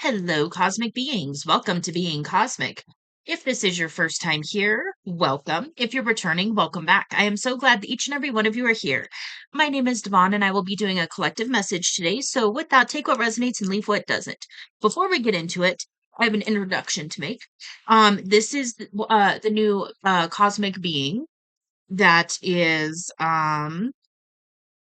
Hello, cosmic beings. Welcome to Being Cosmic. If this is your first time here, welcome. If you're returning, welcome back. I am so glad that each and every one of you are here. My name is Devon, and I will be doing a collective message today. So, with that, take what resonates and leave what doesn't. Before we get into it, I have an introduction to make. This is the new cosmic being that is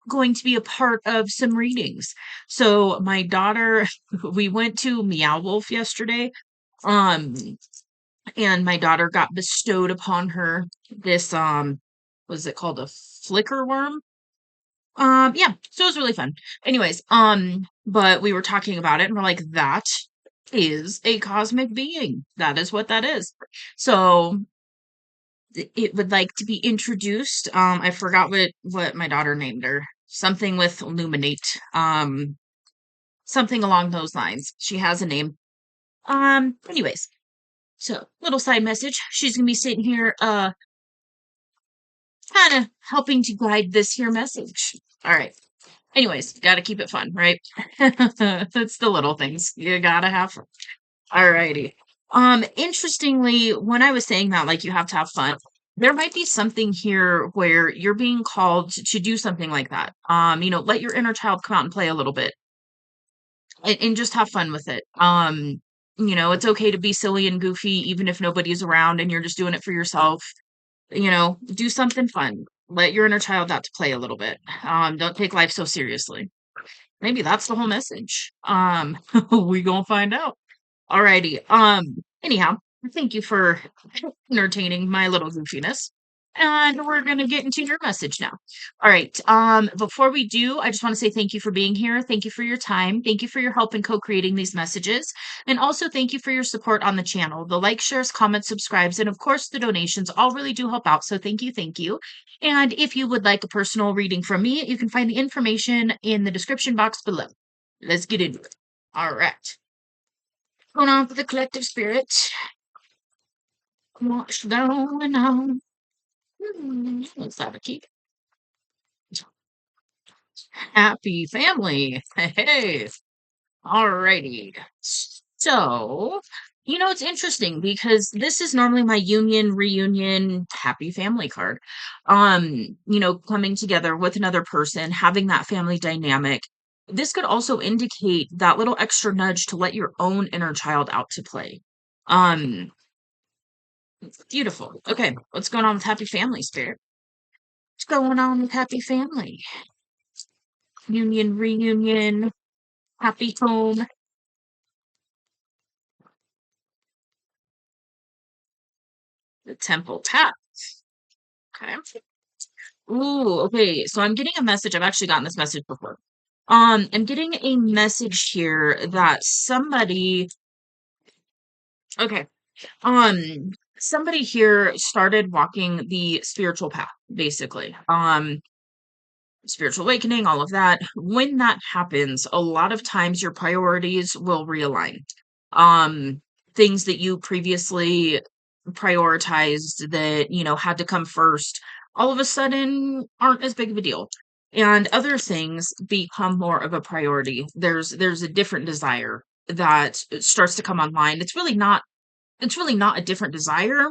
going to be a part of some readings. So my daughter, we went to Meow Wolf yesterday, um, and my daughter got bestowed upon her this was it called a flicker worm? Yeah, so it was really fun. Anyways, but we were talking about it and we're like, that is a cosmic being. That is what that is. So it would like to be introduced. I forgot what my daughter named her. Something with illuminate. Something along those lines. She has a name. Anyways, so little side message. She's gonna be sitting here, kind of helping to guide this here message. All right. Anyways, gotta keep it fun, right? That's the little things. You gotta have fun. Alrighty. Interestingly, when I was saying that, like you have to have fun, there might be something here where you're being called to do something like that. Let your inner child come out and play a little bit and just have fun with it. It's okay to be silly and goofy, even if nobody's around and you're just doing it for yourself. Do something fun. Let your inner child out to play a little bit. Don't take life so seriously. Maybe that's the whole message. We gonna find out. Alrighty. Anyhow, thank you for entertaining my little goofiness. And we're gonna get into your message now. All right. Before we do, I just want to say thank you for being here. Thank you for your time. Thank you for your help in co-creating these messages. And also thank you for your support on the channel. The likes, shares, comments, subscribes, and of course the donations all really do help out. So thank you, thank you. And if you would like a personal reading from me, you can find the information in the description box below. Let's get into it. All right. Going on for the collective spirit. What's going on? Let's have a key. Happy family. Hey. Alrighty. So, it's interesting because this is normally my union, reunion, happy family card. Coming together with another person, having that family dynamic. This could also indicate that little extra nudge to let your own inner child out to play. Um, Beautiful. Okay, what's going on with happy family, spirit? What's going on with happy family? Union, reunion, happy home. The temple tap. Okay. Ooh, okay. So I'm getting a message. I've actually gotten this message before. I'm getting a message here that okay. Somebody here started walking the spiritual path, basically. Spiritual awakening, all of that. When that happens, a lot of times your priorities will realign. Um, Things that you previously prioritized that, had to come first, all of a sudden aren't as big of a deal. And other things become more of a priority. There's a different desire that starts to come online. It's really not a different desire.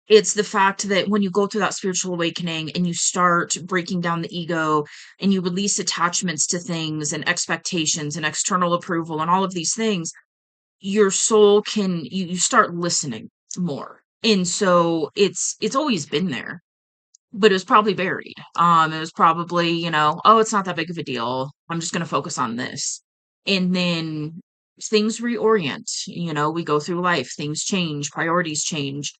It's the fact that when you go through that spiritual awakening and you start breaking down the ego and you release attachments to things and expectations and external approval and all of these things, your soul you start listening more. And so it's always been there, but it was probably buried. It was probably, oh, it's not that big of a deal. I'm just going to focus on this. And then things reorient, we go through life, things change, priorities change.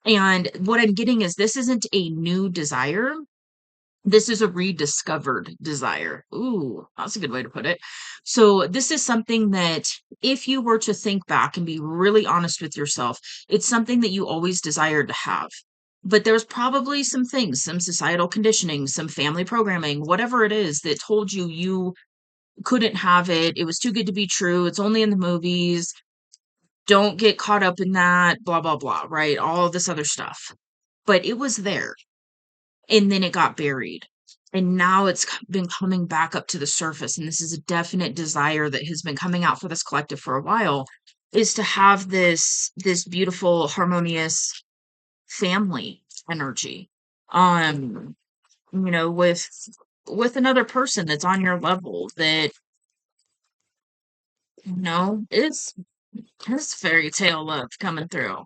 And what I'm getting is this isn't a new desire. This is a rediscovered desire. Ooh, that's a good way to put it. So this is something that if you were to think back and be really honest with yourself, it's something that you always desired to have. But there's probably some things, some societal conditioning, some family programming, whatever it is that told you couldn't have it. It was too good to be true. It's only in the movies. Don't get caught up in that, blah, blah, blah, right? All this other stuff. But it was there and then it got buried. And now it's been coming back up to the surface. And this is a definite desire that has been coming out for this collective for a while, is to have this beautiful, harmonious family energy. Um, with another person that's on your level that, is fairy tale love coming through.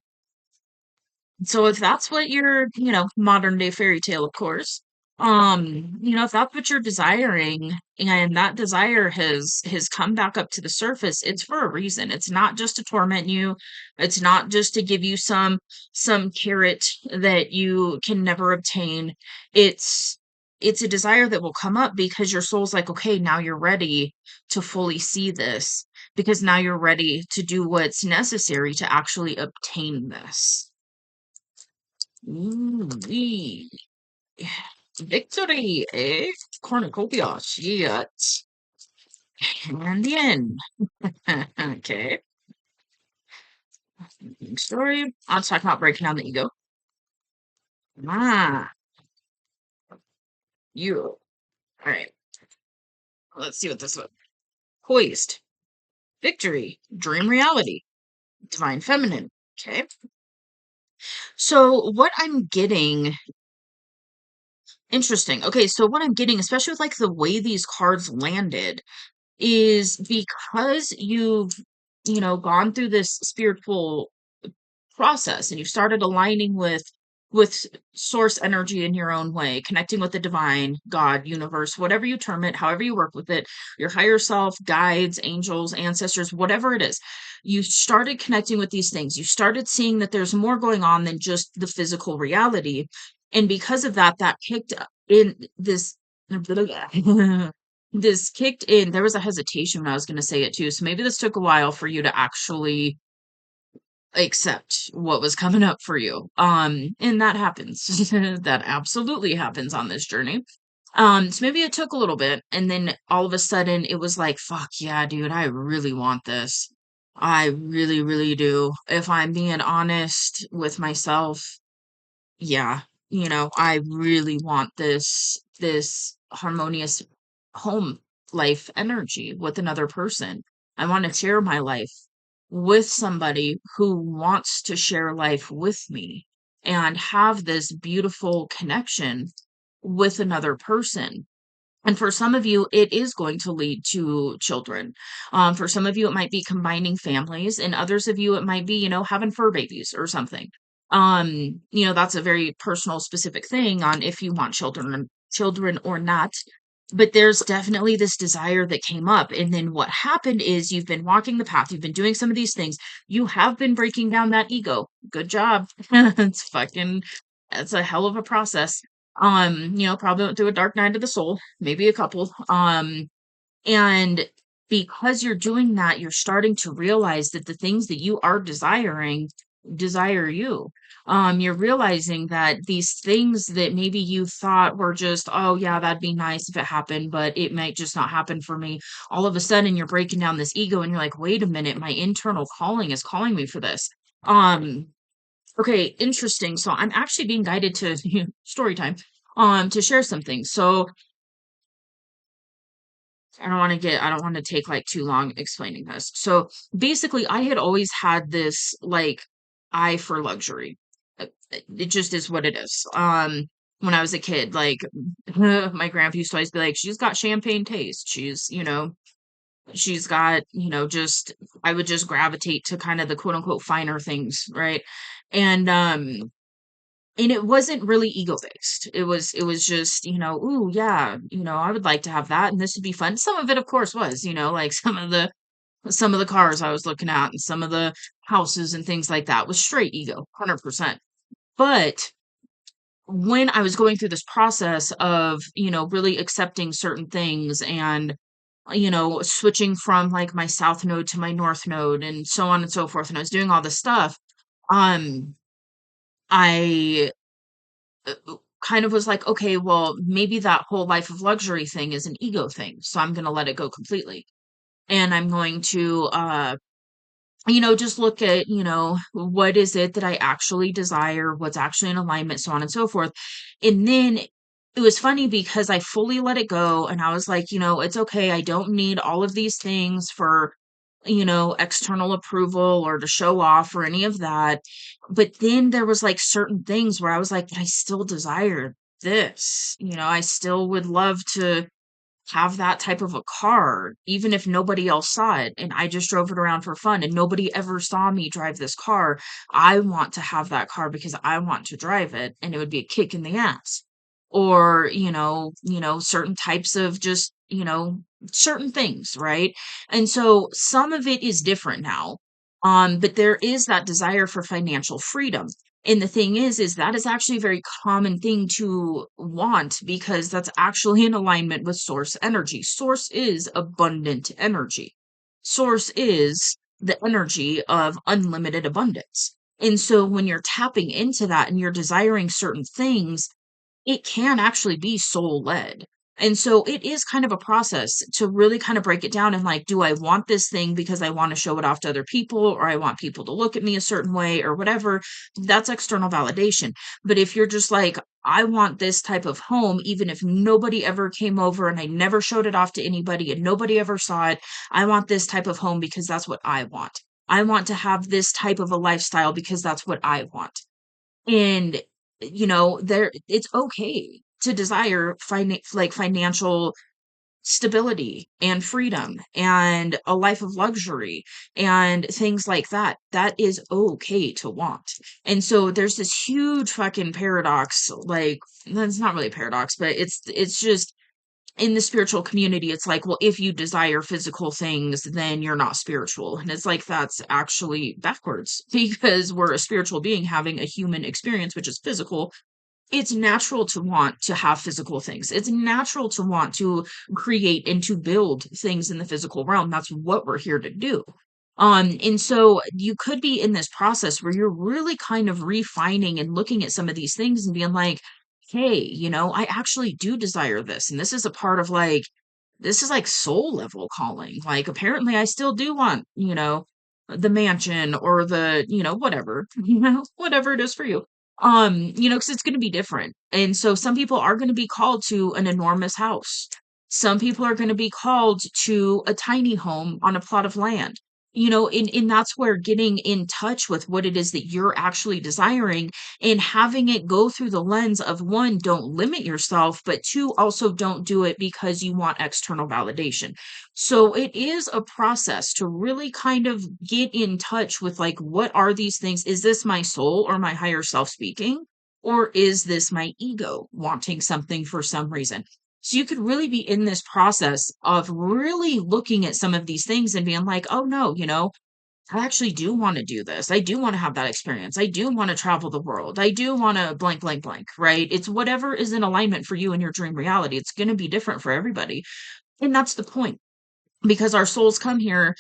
So if that's what you're, modern day fairy tale, of course, if that's what you're desiring and that desire has come back up to the surface, it's for a reason. It's not just to torment you. It's not just to give you some carrot that you can never obtain. It's it's a desire that will come up because your soul's like, okay, now you're ready to fully see this because now you're ready to do what's necessary to actually obtain this. Ooh-wee. Victory, eh? Cornucopia, shit. And the end. Okay. Story. I'll talk about breaking down the ego. Ah, you. All right. Let's see what this is. Poised. Victory. Dream reality. Divine feminine. Okay. So what I'm getting, interesting. Okay, so what I'm getting, especially with like the way these cards landed, is because you've, gone through this spiritual process and you started aligning with source energy in your own way, connecting with the divine, God, universe, whatever you term it, however you work with it, your higher self, guides, angels, ancestors, whatever it is. You started connecting with these things. You started seeing that there's more going on than just the physical reality. And because of that, that kicked in this this kicked in. There was a hesitation when I was going to say it too. So maybe this took a while for you to actually accept what was coming up for you. And that happens. That absolutely happens on this journey. So maybe it took a little bit, and then all of a sudden it was like, fuck yeah, dude, I really want this. I really, really do. If I'm being honest with myself, yeah, I really want this harmonious home life energy with another person. I want to share my life with somebody who wants to share life with me and have this beautiful connection with another person. And for some of you, it is going to lead to children. For some of you, it might be combining families, and others of you, it might be, having fur babies or something. That's a very personal, specific thing on if you want children or not. But there's definitely this desire that came up. And then what happened is you've been walking the path, you've been doing some of these things, you have been breaking down that ego. Good job. It's a hell of a process. Probably went through a dark night of the soul, maybe a couple. And because you're doing that, you're starting to realize that the things that you are desiring desire you. You're realizing that these things that maybe you thought were just, oh yeah, that'd be nice if it happened, but it might just not happen for me. All of a sudden you're breaking down this ego and you're like, wait a minute, my internal calling is calling me for this. Okay, interesting. So I'm actually being guided to story time, to share something. So I don't want to take like too long explaining this. So basically, I had always had this like eye for luxury. It just is what it is. When I was a kid, like my grandpa used to always be like, she's got champagne taste. She's got, just I would just gravitate to kind of the quote unquote finer things, right? And and it wasn't really ego based. It was just, ooh, yeah, I would like to have that and this would be fun. Some of it of course was, like some of the cars I was looking at and some of the houses and things like that was straight ego, 100%. But when I was going through this process of, really accepting certain things and switching from like my south node to my north node and so on and so forth, and I was doing all this stuff, um I kind of was like, okay, well, maybe that whole life of luxury thing is an ego thing. So I'm going to let it go completely. And I'm going to, just look at, what is it that I actually desire, what's actually in alignment, so on and so forth. And then it was funny because I fully let it go and I was like, it's okay. I don't need all of these things for, external approval or to show off or any of that. But then there was like certain things where I was like, I still desire this. I still would love to have that type of a car, even if nobody else saw it and I just drove it around for fun and nobody ever saw me drive this car. I want to have that car because I want to drive it and it would be a kick in the ass. Or, certain types of just, certain things, right? And so some of it is different now. But there is that desire for financial freedom. And the thing is that is actually a very common thing to want because that's actually in alignment with source energy. Source is abundant energy. Source is the energy of unlimited abundance. And so when you're tapping into that and you're desiring certain things, it can actually be soul led. And so it is kind of a process to really kind of break it down and like, do I want this thing because I want to show it off to other people or I want people to look at me a certain way or whatever? That's external validation. But if you're just like, I want this type of home, even if nobody ever came over and I never showed it off to anybody and nobody ever saw it, I want this type of home because that's what I want. I want to have this type of a lifestyle because that's what I want. And, there it's okay to desire financial stability and freedom and a life of luxury and things like that. That is okay to want. And so there's this huge fucking paradox, like, it's not really a paradox, but it's just in the spiritual community, it's like, well, if you desire physical things, then you're not spiritual. And it's like, that's actually backwards because we're a spiritual being having a human experience, which is physical. It's natural to want to have physical things. It's natural to want to create and to build things in the physical realm. That's what we're here to do. And so you could be in this process where you're really kind of refining and looking at some of these things and being like, hey, I actually do desire this. And this is a part of like, this is like soul level calling. Like, apparently, I still do want, the mansion or the, whatever, whatever it is for you. Because it's going to be different. And so some people are going to be called to an enormous house. Some people are going to be called to a tiny home on a plot of land. And that's where getting in touch with what it is that you're actually desiring and having it go through the lens of one, don't limit yourself, but two, also don't do it because you want external validation. So it is a process to really kind of get in touch with like, what are these things? Is this my soul or my higher self speaking? Or is this my ego wanting something for some reason? So you could really be in this process of really looking at some of these things and being like, oh no, I actually do want to do this. I do want to have that experience. I do want to travel the world. I do want to blank, blank, blank, right? It's whatever is in alignment for you in your dream reality. It's going to be different for everybody. And that's the point because our souls come here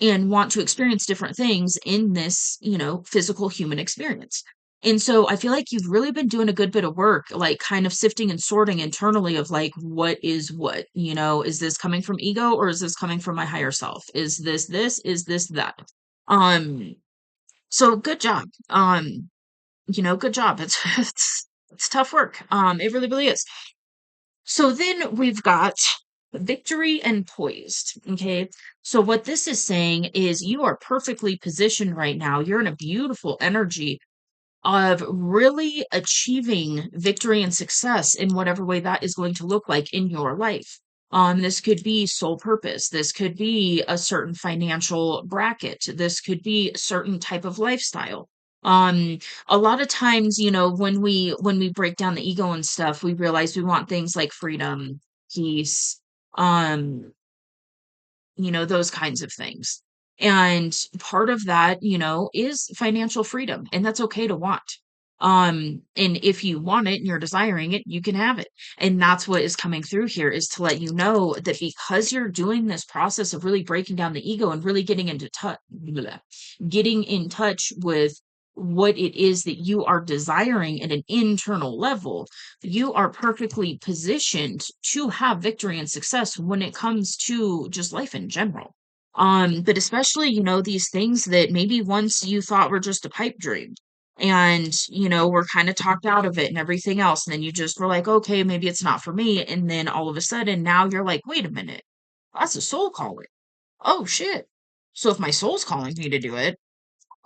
and want to experience different things in this, physical human experience. And so I feel like you've really been doing a good bit of work, like kind of sifting and sorting internally of like, what is what, is this coming from ego or is this coming from my higher self? Is this, is this that? Um, so good job. Good job. It's tough work. It really, really is. So then we've got victory and poised. Okay. So what this is saying is you are perfectly positioned right now. You're in a beautiful energy of really achieving victory and success in whatever way that is going to look like in your life. This could be soul purpose. This could be a certain financial bracket. This could be a certain type of lifestyle. Um, a lot of times, when we break down the ego and stuff, we realize we want things like freedom, peace, um, those kinds of things. And part of that, is financial freedom, and that's okay to want. And if you want it and you're desiring it, you can have it. And that's what is coming through here is to let you know that because you're doing this process of really breaking down the ego and really getting in touch with what it is that you are desiring at an internal level, you are perfectly positioned to have victory and success when it comes to just life in general. But especially, these things that maybe once you thought were just a pipe dream. and were kind of talked out of it and everything else, and then you just were like, okay, maybe it's not for me, and then all of a sudden now you're like, wait a minute, that's a soul calling. Oh shit. So if my soul's calling me to do it,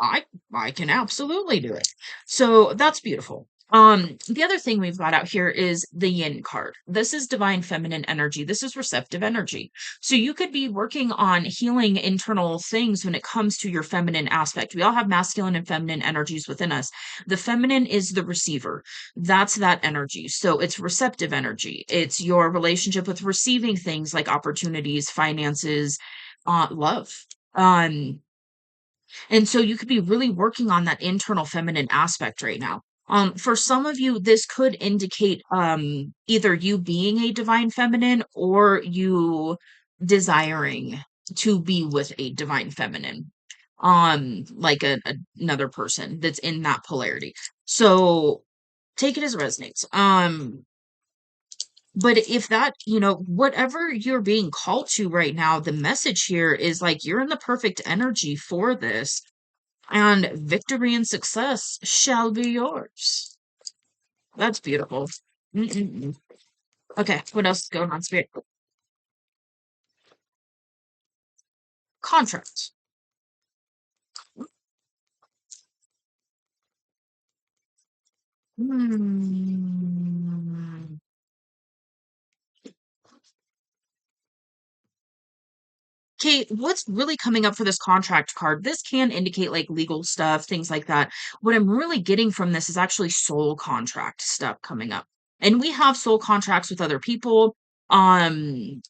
I I can absolutely do it. So that's beautiful. The other thing we've got out here is the yin card. This is divine feminine energy. This is receptive energy. So you could be working on healing internal things when it comes to your feminine aspect. We all have masculine and feminine energies within us. The feminine is the receiver. That's that energy. So it's receptive energy. It's your relationship with receiving things like opportunities, finances, love. Um, and so you could be really working on that internal feminine aspect right now. For some of you, this could indicate either you being a divine feminine or you desiring to be with a divine feminine, like another person that's in that polarity. So take it as it resonates. But if that, whatever you're being called to right now, the message here is like you're in the perfect energy for this, and victory and success shall be yours. That's beautiful. Mm-mm-mm. Okay, what else is going on, Spirit? Contracts. Hmm. Okay, what's really coming up for this contract card? This can indicate like legal stuff, things like that. What I'm really getting from this is actually soul contract stuff coming up. And we have soul contracts with other people. Um,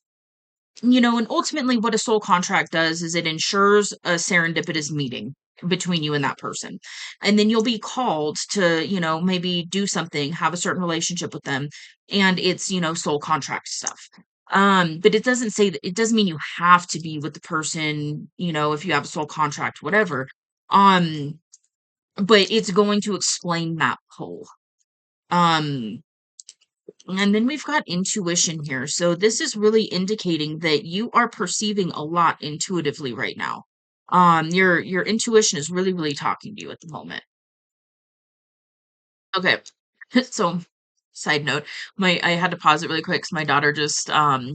and ultimately what a soul contract does is it ensures a serendipitous meeting between you and that person. And then you'll be called to, maybe do something, have a certain relationship with them, and it's, soul contract stuff. But it doesn't say that it doesn't mean you have to be with the person, if you have a soul contract, whatever. Um, but it's going to explain that pull. Um, and then we've got intuition here. So this is really indicating that you are perceiving a lot intuitively right now. Your intuition is really, really talking to you at the moment. Okay. So side note, my I had to pause it really quick because my daughter just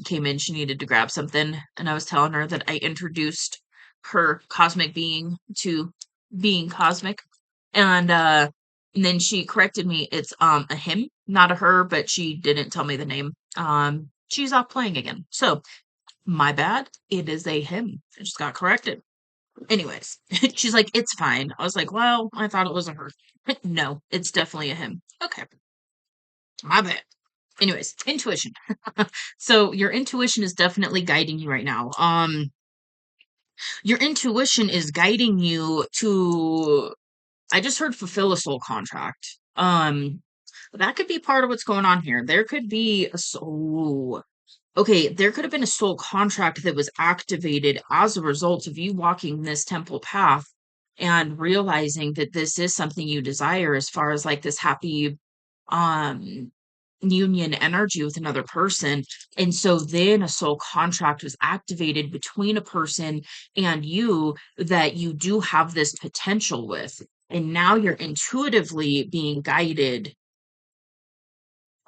came in. She needed to grab something, and I was telling her that I introduced her cosmic being to being cosmic. And then she corrected me. It's a him, not a her, but she didn't tell me the name. She's off playing again. So my bad. It is a him. I just got corrected. Anyways, she's like, it's fine. I was like, well, I thought it was a her. No, it's definitely a him. Okay, my bad. Anyways, intuition. So your intuition is definitely guiding you right now. Your intuition is guiding you to, I just heard, fulfill a soul contract. That could be part of what's going on here. There could be a soul. Okay, there could have been a soul contract that was activated as a result of you walking this temple path and realizing that this is something you desire as far as like this happy um union energy with another person. And so then a soul contract was activated between a person and you that you do have this potential with. And now you're intuitively being guided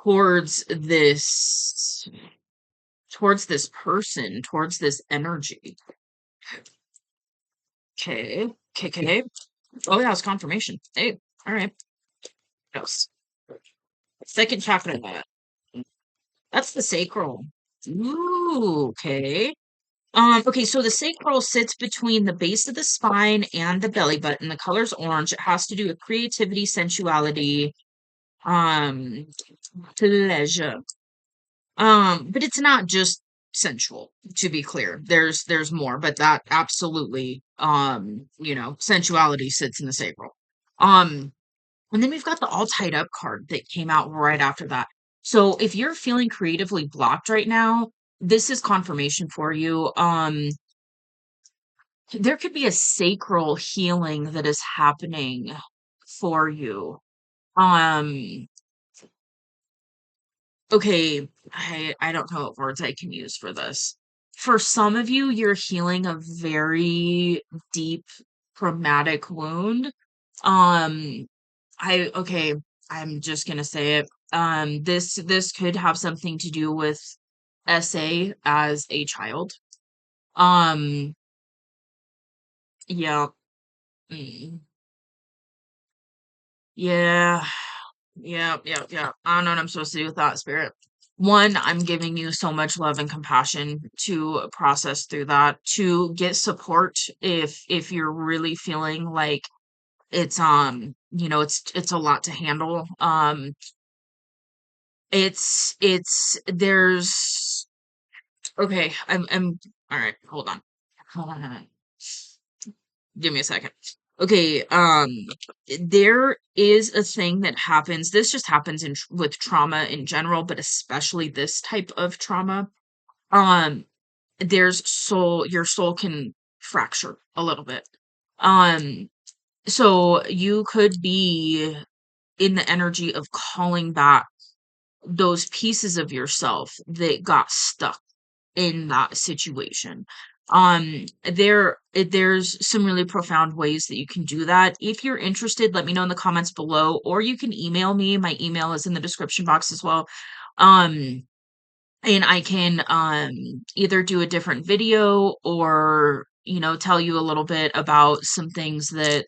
towards this person, towards this energy. Okay. Okay. Okay. Oh, yeah, it's confirmation. Hey, all right. What else? Second chakra. That's the sacral. Ooh, okay. Okay, so the sacral sits between the base of the spine and the belly button. The color's orange. It has to do with creativity, sensuality, um, pleasure. But it's not just sensual, to be clear. There's more, but that absolutely, sensuality sits in the sacral. Um, and then we've got the all tied up card that came out right after that. So if you're feeling creatively blocked right now, this is confirmation for you. There could be a sacral healing that is happening for you. Um, okay, I don't know what words I can use for this. For some of you, you're healing a very deep traumatic wound. Um, okay, I'm just gonna say it. This could have something to do with SA as a child. Um, yeah, mm, yeah, yeah. I don't know what I'm supposed to do with that, spirit. One, I'm giving you so much love and compassion to process through that, to get support if you're really feeling like it's it's a lot to handle. It's there's okay, I'm all right, hold on. Hold on. Give me a second. Okay, there is a thing that happens. This just happens with trauma in general, but especially this type of trauma. Um, your soul can fracture a little bit. Um, so you could be in the energy of calling back those pieces of yourself that got stuck in that situation. There's some really profound ways that you can do that. If you're interested, let me know in the comments below, or you can email me. My email is in the description box as well. Um, and I can either do a different video or, tell you a little bit about some things that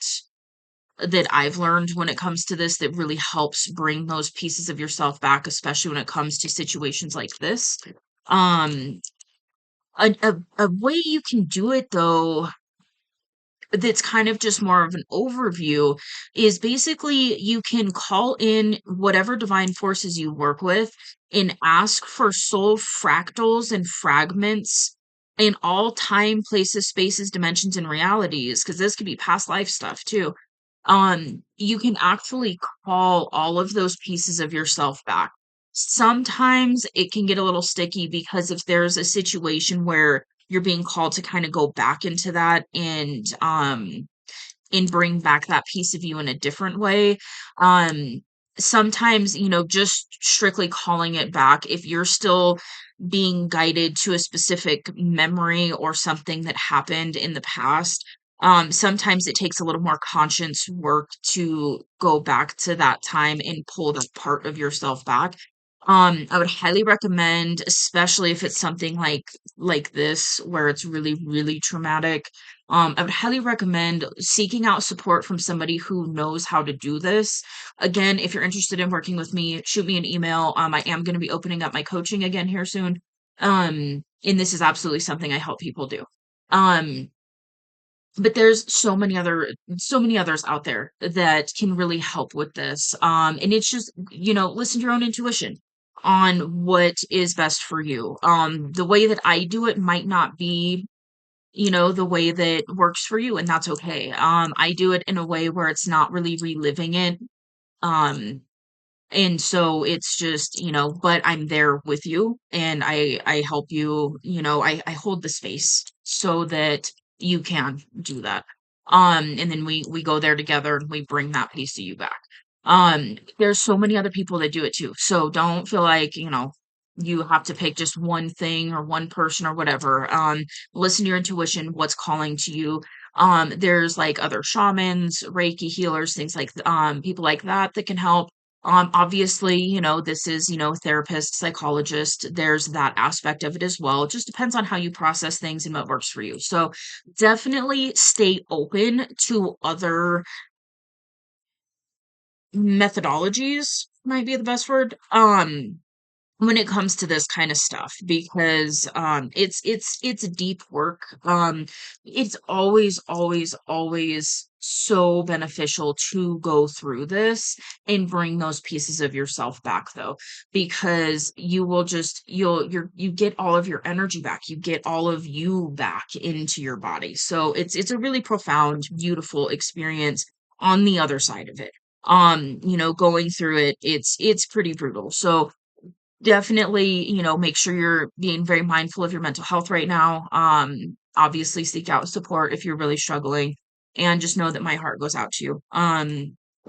I've learned when it comes to this that really helps bring those pieces of yourself back, especially when it comes to situations like this. Um, a way you can do it though, that's kind of just more of an overview, is basically you can call in whatever divine forces you work with and ask for soul fractals and fragments in all time, places, spaces, dimensions, and realities, because this could be past life stuff too. You can actually call all of those pieces of yourself back. Sometimes it can get a little sticky because if there's a situation where you're being called to kind of go back into that and bring back that piece of you in a different way. Um, Sometimes, just strictly calling it back, if you're still being guided to a specific memory or something that happened in the past, sometimes it takes a little more conscious work to go back to that time and pull that part of yourself back. I would highly recommend, especially if it's something like this, where it's really, really traumatic. I would highly recommend seeking out support from somebody who knows how to do this. Again, if you're interested in working with me, shoot me an email. I am going to be opening up my coaching again here soon. And this is absolutely something I help people do. Um, but there's so many others out there that can really help with this. And it's just, listen to your own intuition on what is best for you. The way that I do it might not be, the way that works for you, and that's okay. I do it in a way where it's not really reliving it. Um, and so it's just, but I'm there with you and I help you, I hold the space so that you can do that. And then we go there together and we bring that piece of you back. There's so many other people that do it too. So don't feel like, you have to pick just one thing or one person or whatever. Listen to your intuition, what's calling to you. There's like other shamans, Reiki healers, things like people like that can help. Obviously, this is, therapist, psychologist. There's that aspect of it as well. It just depends on how you process things and what works for you. So definitely stay open to other methodologies, might be the best word. When it comes to this kind of stuff, because it's deep work. It's always so beneficial to go through this and bring those pieces of yourself back, though, because you will just you get all of your energy back, you get all of you back into your body. So it's a really profound, beautiful experience on the other side of it. Going through it, it's pretty brutal. So definitely, make sure you're being very mindful of your mental health right now. Obviously seek out support if you're really struggling, and just know that my heart goes out to you.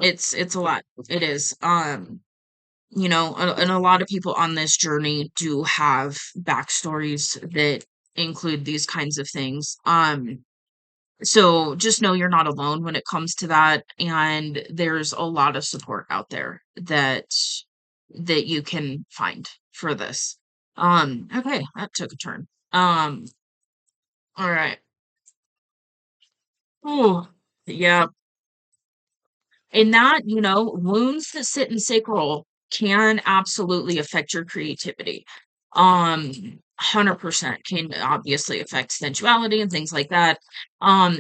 It's a lot. It is. And a lot of people on this journey do have backstories that include these kinds of things. So just know you're not alone when it comes to that, and there's a lot of support out there that you can find for this. Okay, that took a turn. All right. Oh, yeah. And that, wounds that sit in sacral can absolutely affect your creativity. 100% can obviously affect sensuality and things like that.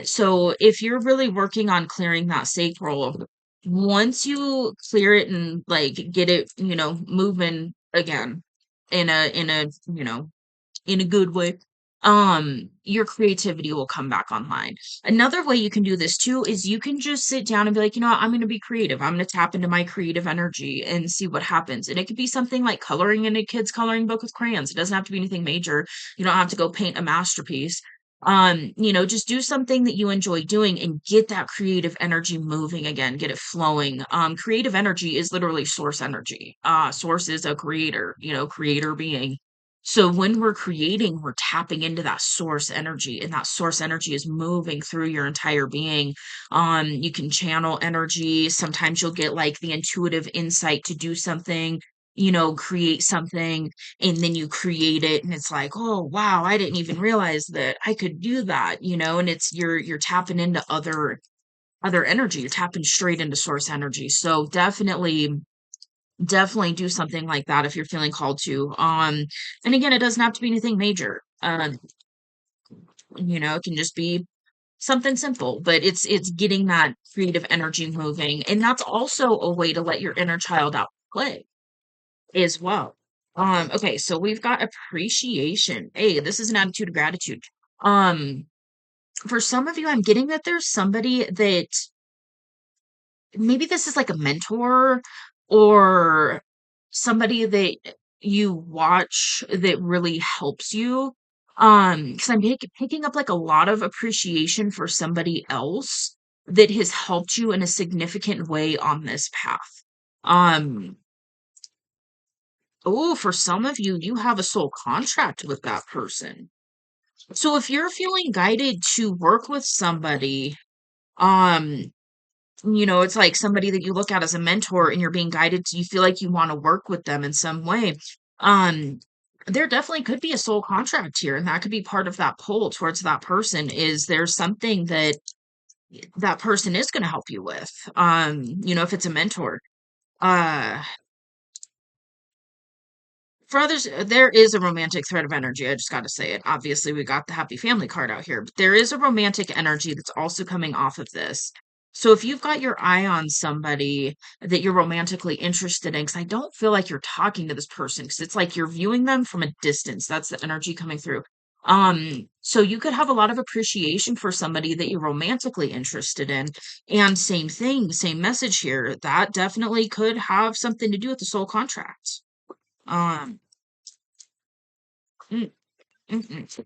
So if you're really working on clearing that sacral, once you clear it and like get it, moving again in a good way, your creativity will come back online. Another way you can do this too is you can just sit down and be like, I'm going to be creative. I'm going to tap into my creative energy and see what happens. And it could be something like coloring in a kid's coloring book with crayons. It doesn't have to be anything major. You don't have to go paint a masterpiece. Just do something that you enjoy doing and get that creative energy moving again, get it flowing. Creative energy is literally source energy. Source is a creator, creator being. So when we're creating, we're tapping into that source energy, and that source energy is moving through your entire being. You can channel energy. Sometimes you'll get like the intuitive insight to do something, create something, and then you create it, and it's like, oh wow, I didn't even realize that I could do that, and it's you're tapping into other energy. You're tapping straight into source energy. So definitely do something like that if you're feeling called to. And again, it doesn't have to be anything major. It can just be something simple, but it's getting that creative energy moving. And that's also a way to let your inner child out play as well. Okay, so we've got appreciation. Hey, this is an attitude of gratitude. Um, for some of you, I'm getting that there's somebody that maybe this is like a mentor or somebody that you watch that really helps you. Because I'm picking up like a lot of appreciation for somebody else that has helped you in a significant way on this path. Um, oh, for some of you, you have a soul contract with that person. So if you're feeling guided to work with somebody, um, it's like somebody that you look at as a mentor and you're being guided to, you feel like you want to work with them in some way. Um, there definitely could be a soul contract here, and that could be part of that pull towards that person. Is there something that that person is going to help you with? If it's a mentor. Uh, for others, there is a romantic thread of energy. I just got to say it. Obviously, we got the happy family card out here, but there is a romantic energy that's also coming off of this. So if you've got your eye on somebody that you're romantically interested in, because I don't feel like you're talking to this person, because it's like you're viewing them from a distance. That's the energy coming through. So you could have a lot of appreciation for somebody that you're romantically interested in. And same thing, same message here. That definitely could have something to do with the soul contract. Um, mm, mm, mm.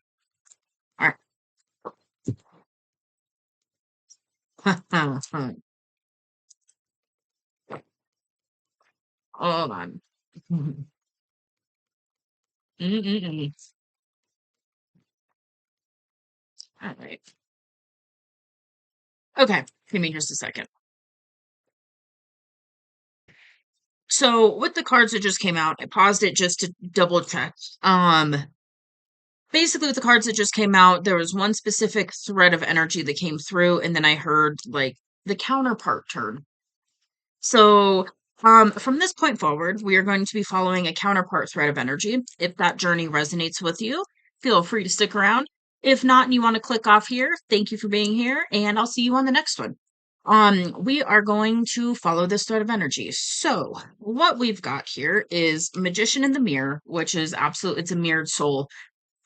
All right. Hold on. Mm-mm-mm. All right. Okay. Give me just a second. So with the cards that just came out, I paused it just to double check. Basically with the cards that just came out, there was one specific thread of energy that came through, and then I heard like the counterpart turn. So, from this point forward, we are going to be following a counterpart thread of energy. If that journey resonates with you, feel free to stick around. If not, and you want to click off here, thank you for being here, and I'll see you on the next one. We are going to follow this thread of energy. So, what we've got here is Magician in the Mirror, which is absolute, it's a mirrored soul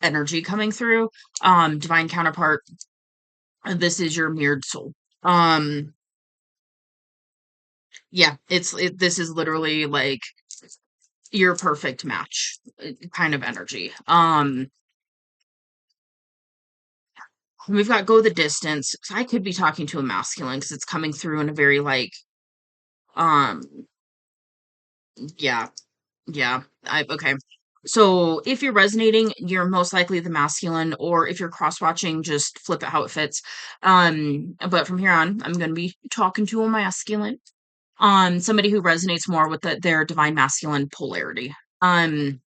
energy coming through. Divine Counterpart, this is your mirrored soul. Um, yeah, this is literally like your perfect match kind of energy. We've got go the distance. I could be talking to a masculine because it's coming through in a very like um yeah, yeah. I okay. So if you're resonating, you're most likely the masculine, or if you're cross-watching, just flip it how it fits. But from here on, I'm going to be talking to a masculine, somebody who resonates more with their divine masculine polarity. Um,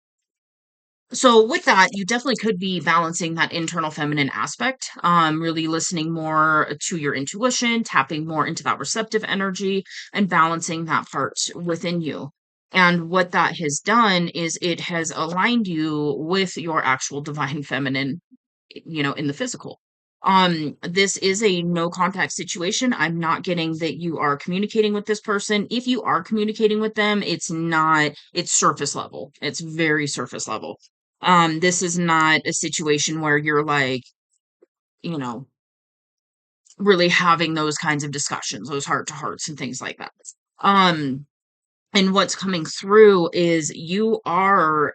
so with that, you definitely could be balancing that internal feminine aspect, really listening more to your intuition, tapping more into that receptive energy, and balancing that part within you. And what that has done is it has aligned you with your actual divine feminine, in the physical. This is a no contact situation. I'm not getting that you are communicating with this person. If you are communicating with them, it's surface level. It's very surface level. This is not a situation where you're like, you know, really having those kinds of discussions, those heart to hearts and things like that. Um, and what's coming through is you are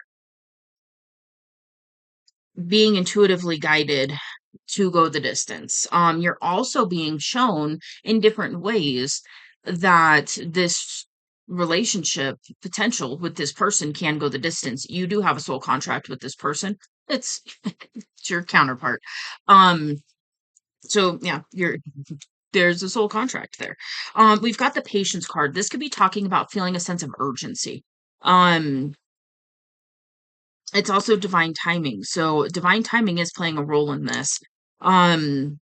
being intuitively guided to go the distance. You're also being shown in different ways that this relationship potential with this person can go the distance. You do have a soul contract with this person. It's, it's your counterpart. Um, so yeah, there's a soul contract there. We've got the patience card. This could be talking about feeling a sense of urgency. Um, it's also divine timing. So divine timing is playing a role in this. Um,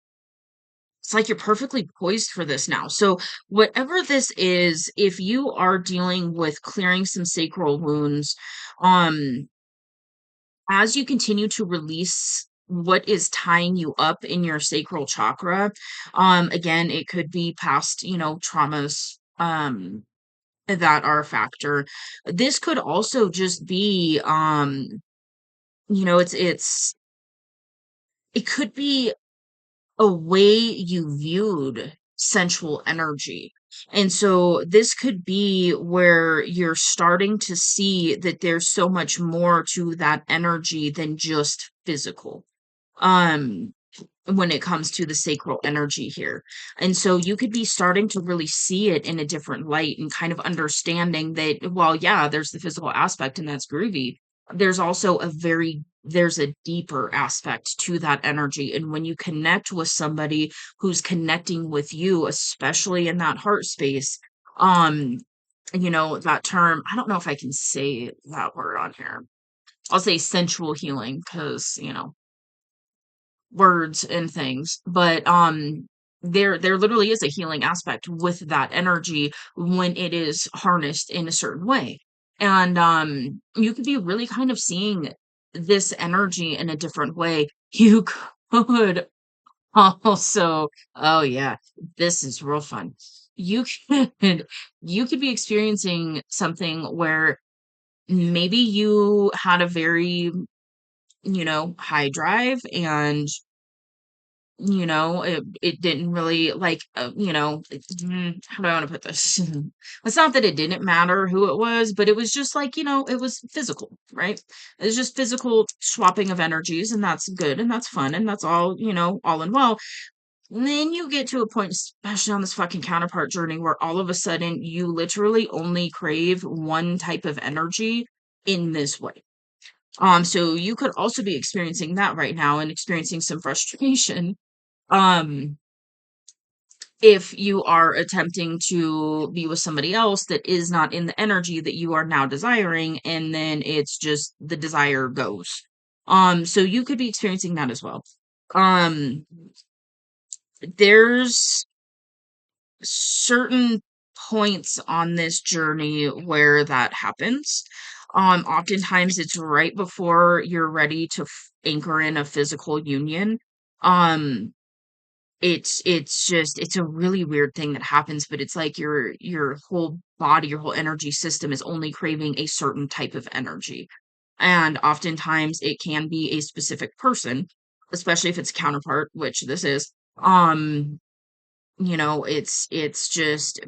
it's like you're perfectly poised for this now. So whatever this is, if you are dealing with clearing some sacral wounds, um, as you continue to release what is tying you up in your sacral chakra, again, it could be past, traumas, that are a factor. This could also just be, it could be a way you viewed sensual energy. And so this could be where you're starting to see that there's so much more to that energy than just physical. Um, when it comes to the sacral energy here. And so you could be starting to really see it in a different light and kind of understanding that, well, yeah, there's the physical aspect and that's groovy. There's also there's a deeper aspect to that energy. And when you connect with somebody who's connecting with you, especially in that heart space, um, that term, I don't know if I can say that word on here. I'll say sensual healing because, words and things, but there literally is a healing aspect with that energy when it is harnessed in a certain way. And you could be really kind of seeing this energy in a different way. You could also, oh yeah, this is real fun. You could you could be experiencing something where maybe you had a very, high drive, and it didn't really like, how do I want to put this? It's not that it didn't matter who it was, but it was just like, it was physical, right? It was just physical swapping of energies, and that's good and that's fun and that's all, all in well. And then you get to a point, especially on this fucking counterpart journey, where all of a sudden you literally only crave one type of energy in this way. So you could also be experiencing that right now and experiencing some frustration, um, if you are attempting to be with somebody else that is not in the energy that you are now desiring, and then it's just the desire goes. So you could be experiencing that as well. Um, there's certain points on this journey where that happens. Oftentimes it's right before you're ready to anchor in a physical union. Um, it's a really weird thing that happens, but it's like your whole body, your whole energy system is only craving a certain type of energy. And oftentimes it can be a specific person, especially if it's a counterpart, which this is. Um, it's just,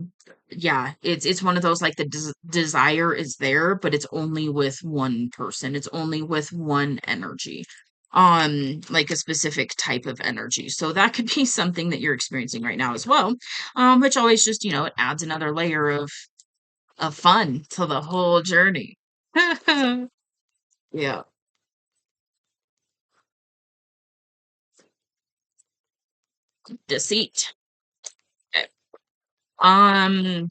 yeah, it's one of those, like, the desire is there, but it's only with one person. It's only with one energy, like a specific type of energy. So that could be something that you're experiencing right now as well, which always just, it adds another layer of fun to the whole journey. Yeah. Deceit. Okay. Um,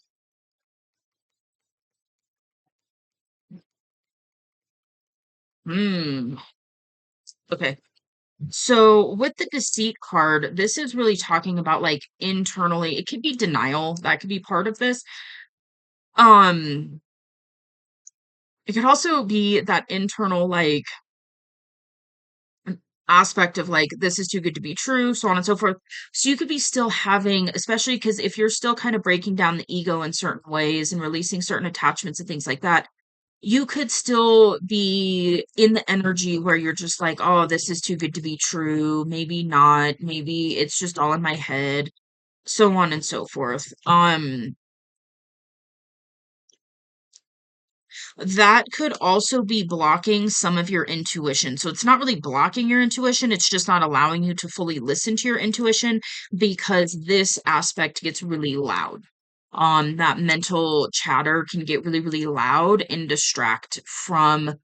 hmm. Okay. So with the deceit card, this is really talking about like internally, it could be denial, that could be part of this. Um, it could also be that internal like aspect of like this is too good to be true, so on and so forth. So you could be still having, especially because if you're still kind of breaking down the ego in certain ways and releasing certain attachments and things like that, you could still be in the energy where you're just like, oh, this is too good to be true, maybe not, maybe it's just all in my head, so on and so forth. That could also be blocking some of your intuition. So it's not really blocking your intuition, it's just not allowing you to fully listen to your intuition because this aspect gets really loud. That mental chatter can get really, really loud and distract from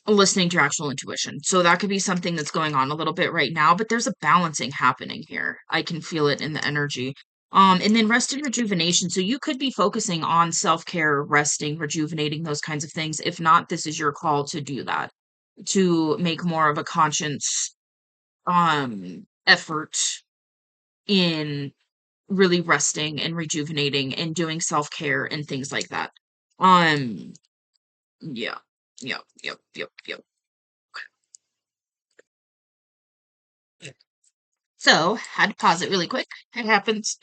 listening to your actual intuition. So that could be something that's going on a little bit right now, but there's a balancing happening here. I can feel it in the energy. And then rest and rejuvenation. So you could be focusing on self-care, resting, rejuvenating, those kinds of things. If not, this is your call to do that, to make more of a conscious effort in really resting and rejuvenating and doing self-care and things like that. Um, yeah. Yep. So, had to pause it really quick. It happens.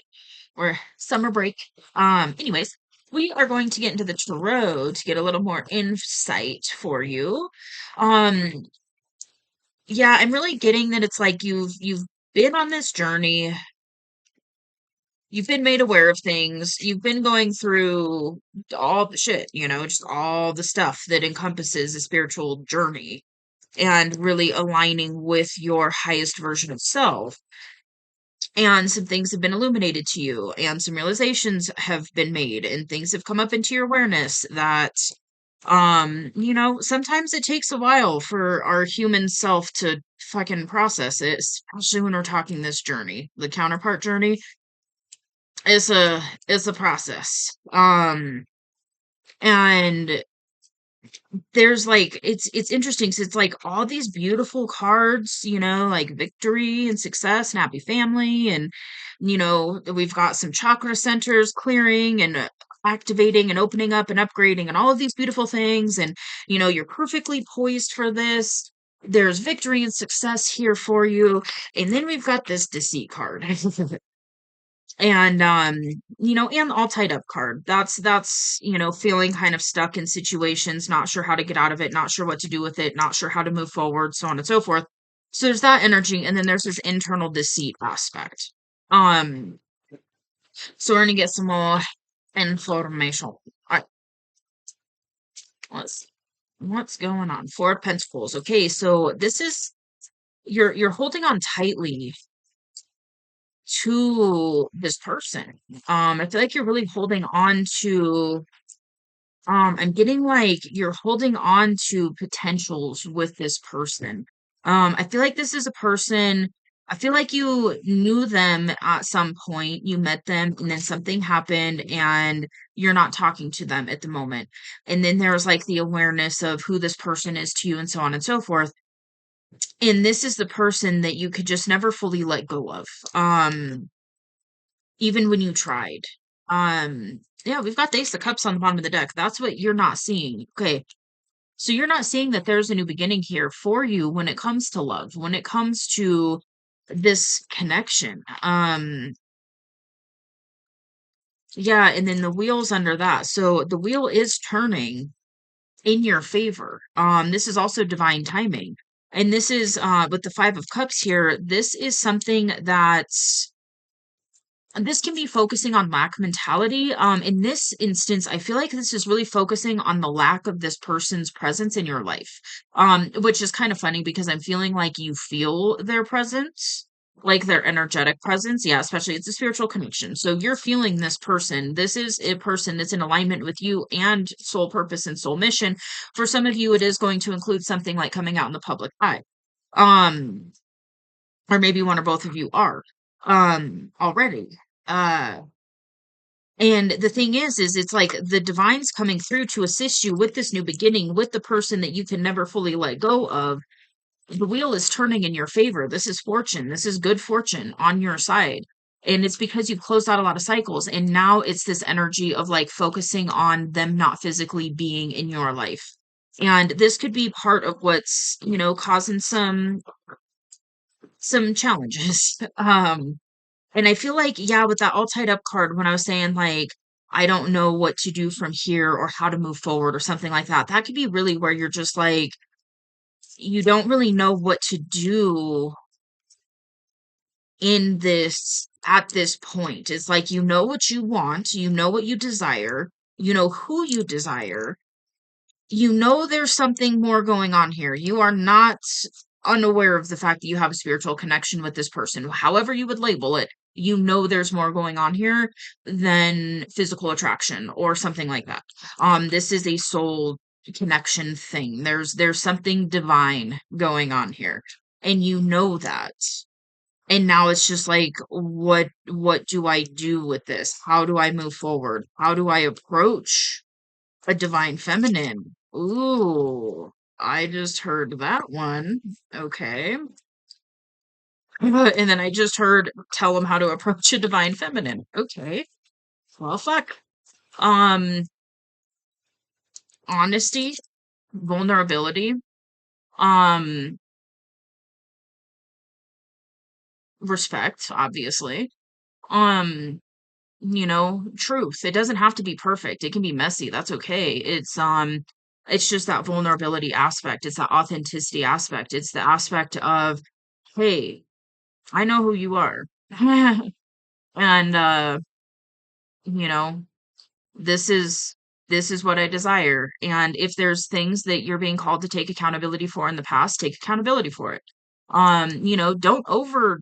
Or summer break. Anyways, we are going to get into the tarot to get a little more insight for you. Um, yeah, I'm really getting that it's like you've been on this journey, you've been made aware of things, you've been going through all the shit, just all the stuff that encompasses a spiritual journey and really aligning with your highest version of self. And some things have been illuminated to you, and some realizations have been made, and things have come up into your awareness that, sometimes it takes a while for our human self to fucking process it, especially when we're talking this journey. The counterpart journey is a process. And there's like it's interesting, so it's like all these beautiful cards, like victory and success and happy family, and we've got some chakra centers clearing and activating and opening up and upgrading and all of these beautiful things, and you're perfectly poised for this. There's victory and success here for you. And then we've got this deceit card. And and all tied up card, that's feeling kind of stuck in situations, not sure how to get out of it, not sure what to do with it, not sure how to move forward, so on and so forth. So there's that energy, and then there's this internal deceit aspect. um so we're gonna get some more information. All right, let's see what's going on. Four of Pentacles. Okay, so this is, you're holding on tightly to this person. I feel like you're really holding on to, I'm getting like you're holding on to potentials with this person. I feel like this is a person, I feel like you knew them at some point, you met them, and then something happened and you're not talking to them at the moment. And then there's like the awareness of who this person is to you and so on and so forth. And this is the person that you could just never fully let go of. Even when you tried. Yeah, we've got the Ace of Cups on the bottom of the deck. That's what you're not seeing. Okay. So you're not seeing that there's a new beginning here for you when it comes to love, when it comes to this connection. Yeah, and then the wheels under that. So the wheel is turning in your favor. This is also divine timing. And this is with the Five of Cups here, this is something that's, and this can be focusing on lack mentality. In this instance, I feel like this is really focusing on the lack of this person's presence in your life. Which is kind of funny because I'm feeling like you feel their presence. like their energetic presence. Yeah, especially it's a spiritual connection. So you're feeling this person. This is a person that's in alignment with you and soul purpose and soul mission. For some of you, it is going to include something like coming out in the public eye. Um, or maybe one or both of you are already. Uh and the thing is it's like the divine's coming through to assist you with this new beginning with the person that you can never fully let go of. The wheel is turning in your favor. This is fortune. This is good fortune on your side. And it's because you've closed out a lot of cycles. And now it's this energy of like focusing on them not physically being in your life. And this could be part of what's, causing some challenges. And I feel like, yeah, with that all tied up card, when I was saying like, I don't know what to do from here or how to move forward or something like that, that could be really where you're just like, you don't really know what to do in this at this point. It's like you know what you want, you know what you desire, you know who you desire, you know there's something more going on here. You are not unaware of the fact that you have a spiritual connection with this person, however you would label it. You know there's more going on here than physical attraction or something like that. This is a soul connection thing. There's something divine going on here, and you know that. And now it's just like, what do I do with this? How do I move forward? How do I approach a divine feminine? Ooh, I just heard that one. Okay. And then I just heard tell them how to approach a divine feminine. Okay. Well, fuck. Um, Honesty, vulnerability, um, respect, obviously. Um, truth. It doesn't have to be perfect. It can be messy. That's okay. It's just that vulnerability aspect. It's that authenticity aspect. It's the aspect of, hey, I know who you are. And you know, this is this is what I desire. And if there's things that you're being called to take accountability for in the past, take accountability for it. Don't over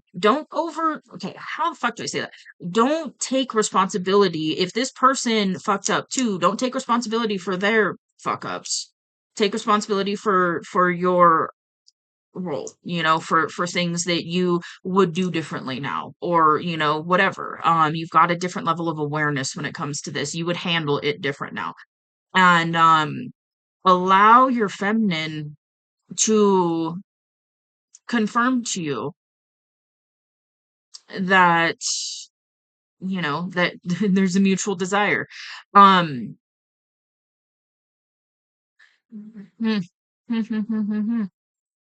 okay, how the fuck do I say that? Don't take responsibility. If this person fucked up too, don't take responsibility for their fuck ups. Take responsibility for your role, for things that you would do differently now, or whatever. You've got a different level of awareness when it comes to this. You would handle it different now. And allow your feminine to confirm to you that that there's a mutual desire. um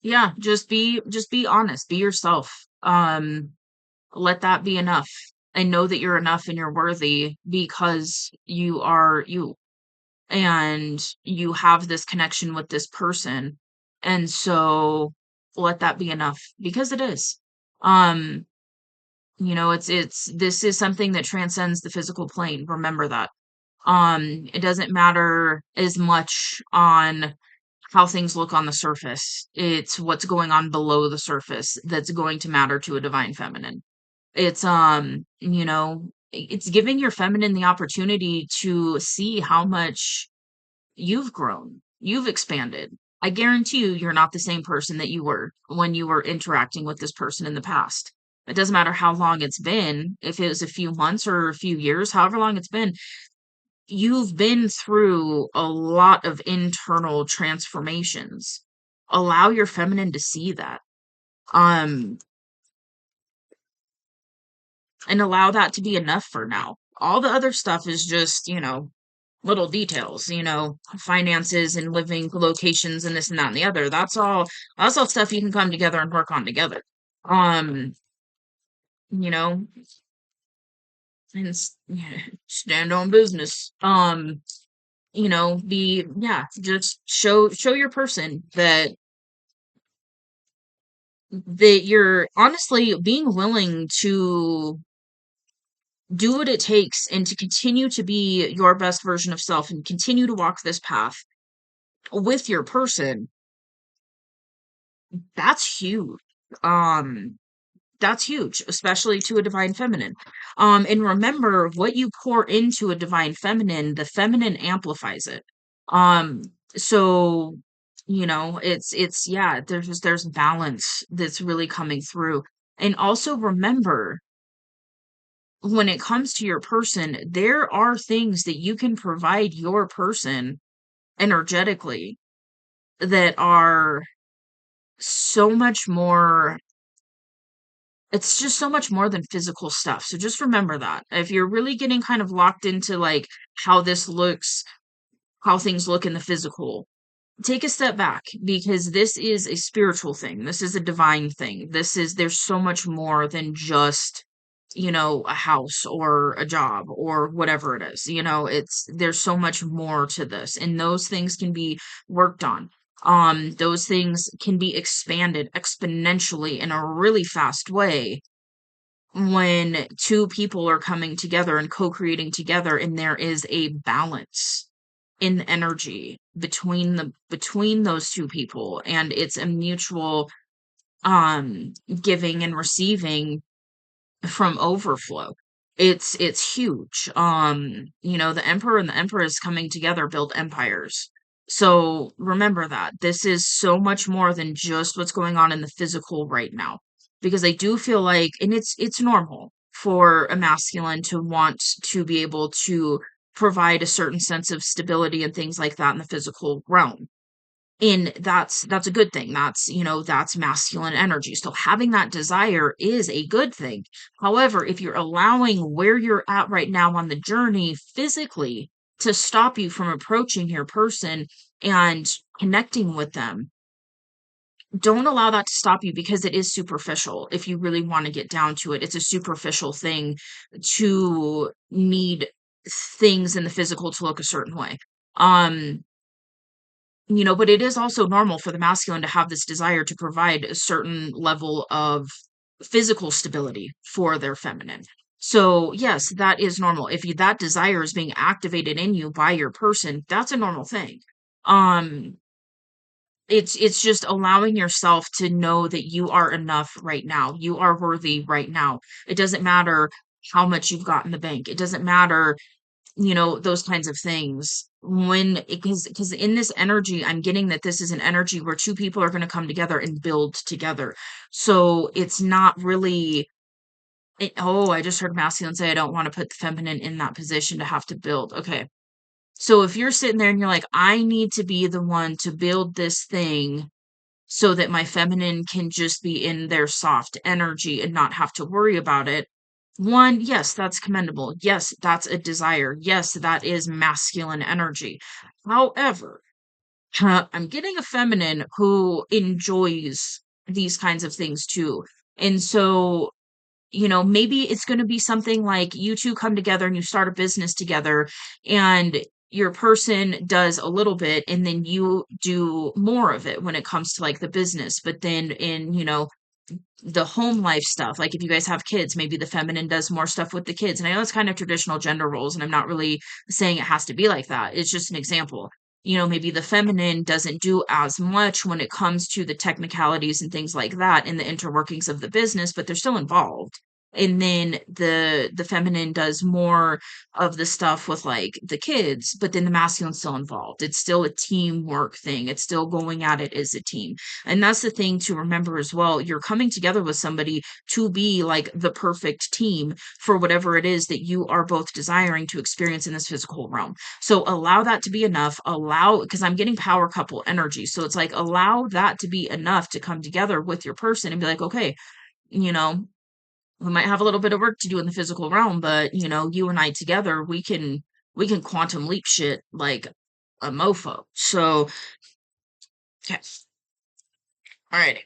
yeah, just be honest, be yourself. Let that be enough, and know that you're enough and you're worthy because you are you, and you have this connection with this person. And so let that be enough, because it is. um it's this is something that transcends the physical plane. Remember that. It doesn't matter as much on how things look on the surface. It's what's going on below the surface that's going to matter to a divine feminine. It's it's giving your feminine the opportunity to see how much you've grown, you've expanded. I guarantee you're not the same person that you were when you were interacting with this person in the past. It doesn't matter how long it's been, if it was a few months or a few years, however long it's been, you've been through a lot of internal transformations. Allow your feminine to see that. Um, and allow that to be enough for now. All the other stuff is just, little details, finances and living locations and this and that and the other. That's all stuff you can come together and work on together. Um, you know, and stand on business. Be yeah, just show your person that you're honestly being willing to do what it takes and to continue to be your best version of self and continue to walk this path with your person. That's huge. Um, That's huge, especially to a divine feminine. And remember, what you pour into a divine feminine, the feminine amplifies it. Um, so yeah, there's balance that's really coming through. And also remember, when it comes to your person, there are things that you can provide your person energetically that are so much more. It's just so much more than physical stuff. So just remember that. If you're really getting kind of locked into like how this looks, how things look in the physical, take a step back, because this is a spiritual thing. This is a divine thing. There's so much more than just, a house or a job or whatever it is. There's so much more to this, and those things can be worked on. Those things can be expanded exponentially in a really fast way when two people are coming together and co-creating together, and there is a balance in the energy between those two people, and it's a mutual giving and receiving from overflow. It's huge. The emperor and the empress coming together build empires. So remember that this is so much more than just what's going on in the physical right now. Because I do feel like, and it's normal for a masculine to want to be able to provide a certain sense of stability and things like that in the physical realm, and that's a good thing. That's masculine energy, so having that desire is a good thing. However, if you're allowing where you're at right now on the journey physically to stop you from approaching your person and connecting with them, don't allow that to stop you, because it is superficial. If you really want to get down to it, it's a superficial thing to need things in the physical to look a certain way. um but it is also normal for the masculine to have this desire to provide a certain level of physical stability for their feminine. So, yes, that is normal. If that desire is being activated in you by your person, that's a normal thing. Um, it's just allowing yourself to know that you are enough right now. You are worthy right now. It doesn't matter how much you've got in the bank. It doesn't matter, those kinds of things. Because in this energy, I'm getting that this is an energy where two people are going to come together and build together. So it's not really, oh, I just heard masculine say, I don't want to put the feminine in that position to have to build. Okay. So if you're sitting there and you're like, I need to be the one to build this thing so that my feminine can just be in their soft energy and not have to worry about it. One, yes, that's commendable. Yes, that's a desire. Yes, that is masculine energy. However, I'm getting a feminine who enjoys these kinds of things too. And so, maybe it's going to be something like you two come together and you start a business together, and your person does a little bit and then you do more of it when it comes to like the business. But then in, the home life stuff, like if you guys have kids, maybe the feminine does more stuff with the kids. And I know it's kind of traditional gender roles, and I'm not really saying it has to be like that. It's just an example. Maybe the feminine doesn't do as much when it comes to the technicalities and things like that in the interworkings of the business, but they're still involved. And then the feminine does more of the stuff with like the kids, but then the masculine's still involved. It's still a teamwork thing. It's still going at it as a team. And that's the thing to remember as well. You're coming together with somebody to be like the perfect team for whatever it is that you are both desiring to experience in this physical realm. So allow that to be enough. Because I'm getting power couple energy. So it's like, allow that to be enough to come together with your person and be like, okay, you know, we might have a little bit of work to do in the physical realm, but you and I together, we can quantum leap shit like a mofo. So, okay. All right.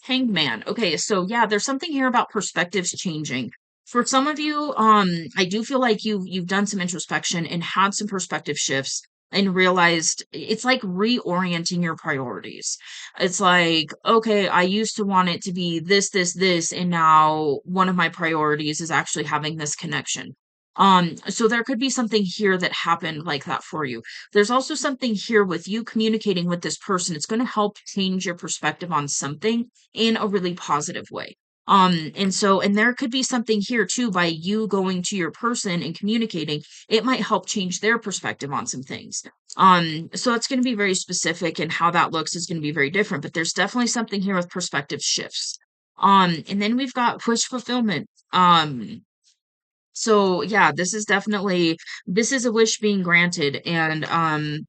Hanged Man. Okay, so yeah, there's something here about perspectives changing. For some of you, I do feel like you've done some introspection and had some perspective shifts and realized it's like reorienting your priorities. It's like, okay, I used to want it to be this, this, this, and now one of my priorities is actually having this connection. So there could be something here that happened like that for you. There's also something here with you communicating with this person. It's going to help change your perspective on something in a really positive way. And there could be something here too by you going to your person and communicating, it might help change their perspective on some things. So it's going to be very specific, and how that looks is going to be very different, but there's definitely something here with perspective shifts. And then we've got wish fulfillment. So yeah, this is a wish being granted, and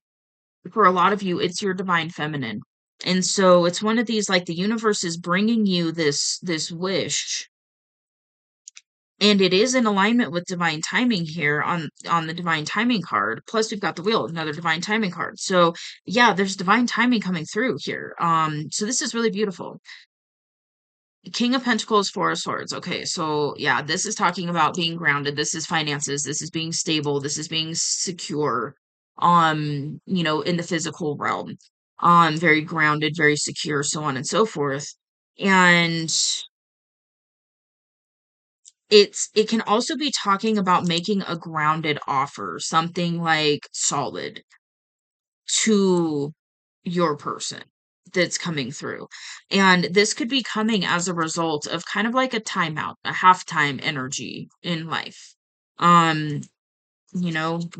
for a lot of you it's your divine feminine. And so it's one of these, like, the universe is bringing you this wish, and it is in alignment with divine timing here on the divine timing card. Plus we've got the wheel, another divine timing card. So yeah, there's divine timing coming through here. So this is really beautiful. King of Pentacles, Four of Swords. Okay, so yeah, this is talking about being grounded. This is finances. This is being stable. This is being secure. In the physical realm. Very grounded, very secure, so on and so forth. And it can also be talking about making a grounded offer, something like solid to your person that's coming through. And this could be coming as a result of kind of like a timeout, a halftime energy in life. Um,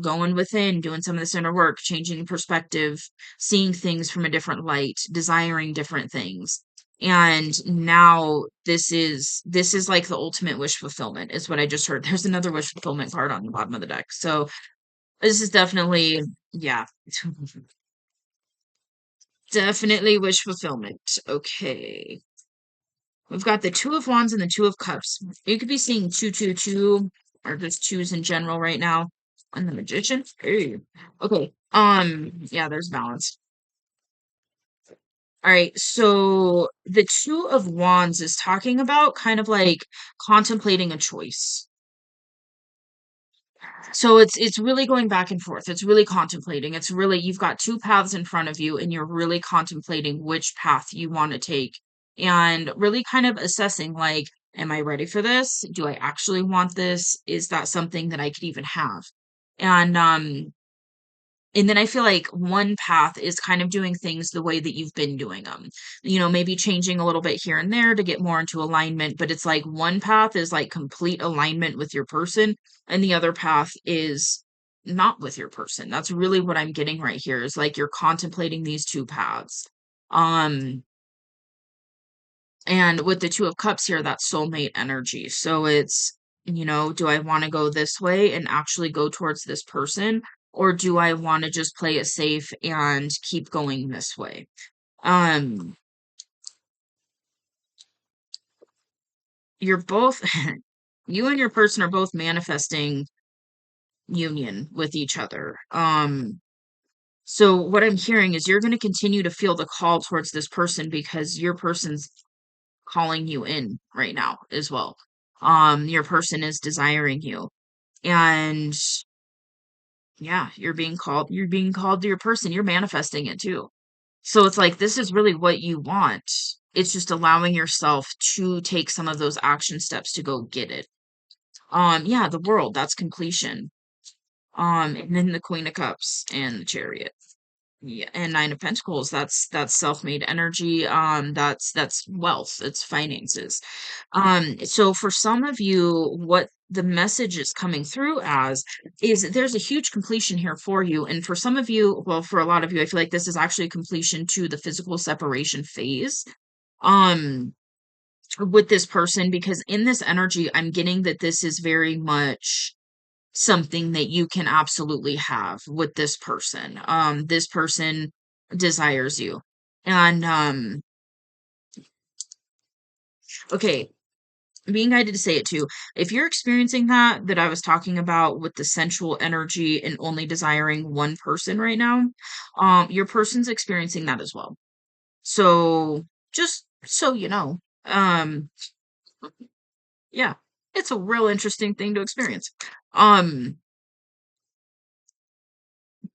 going within, doing some of this inner work, changing perspective, seeing things from a different light, desiring different things. And now this is like the ultimate wish fulfillment, is what I just heard. There's another wish fulfillment card on the bottom of the deck. So this is definitely, yeah. Definitely wish fulfillment. Okay. We've got the Two of Wands and the Two of Cups. You could be seeing 222, or just twos in general right now. And the Magician. Hey. Okay. Yeah, there's balance. All right. So the Two of Wands is talking about kind of like contemplating a choice. So it's really going back and forth. It's really contemplating. It's really, you've got two paths in front of you, and you're really contemplating which path you want to take, and really kind of assessing, like, am I ready for this? Do I actually want this? Is that something that I could even have? And and then I feel like one path is kind of doing things the way that you've been doing them. Maybe changing a little bit here and there to get more into alignment, but it's like one path is like complete alignment with your person, and the other path is not with your person. That's really what I'm getting right here, is like you're contemplating these two paths. Um, and with the Two of Cups here, that's soulmate energy. So it's, do I want to go this way and actually go towards this person? Or do I want to just play it safe and keep going this way? Um, you're both, you and your person are both manifesting union with each other. So what I'm hearing is you're going to continue to feel the call towards this person, because your person's calling you in right now as well. Your person is desiring you. And yeah, you're being called to your person. You're manifesting it too. So it's like, this is really what you want. It's just allowing yourself to take some of those action steps to go get it. Yeah, the World, that's completion. And then the Queen of Cups and the Chariot. Yeah, and Nine of Pentacles, that's self-made energy. That's wealth, it's finances. So for some of you, what the message is coming through as is there's a huge completion here for you. And for some of you, well, for a lot of you, I feel like this is actually completion to the physical separation phase. Um, with this person, because in this energy, I'm getting that this is very much something that you can absolutely have with this person. This person desires you. And okay, being guided to say it too. If you're experiencing that I was talking about with the sensual energy and only desiring one person right now, your person's experiencing that as well. So just so you know, um, yeah, it's a real interesting thing to experience. Um,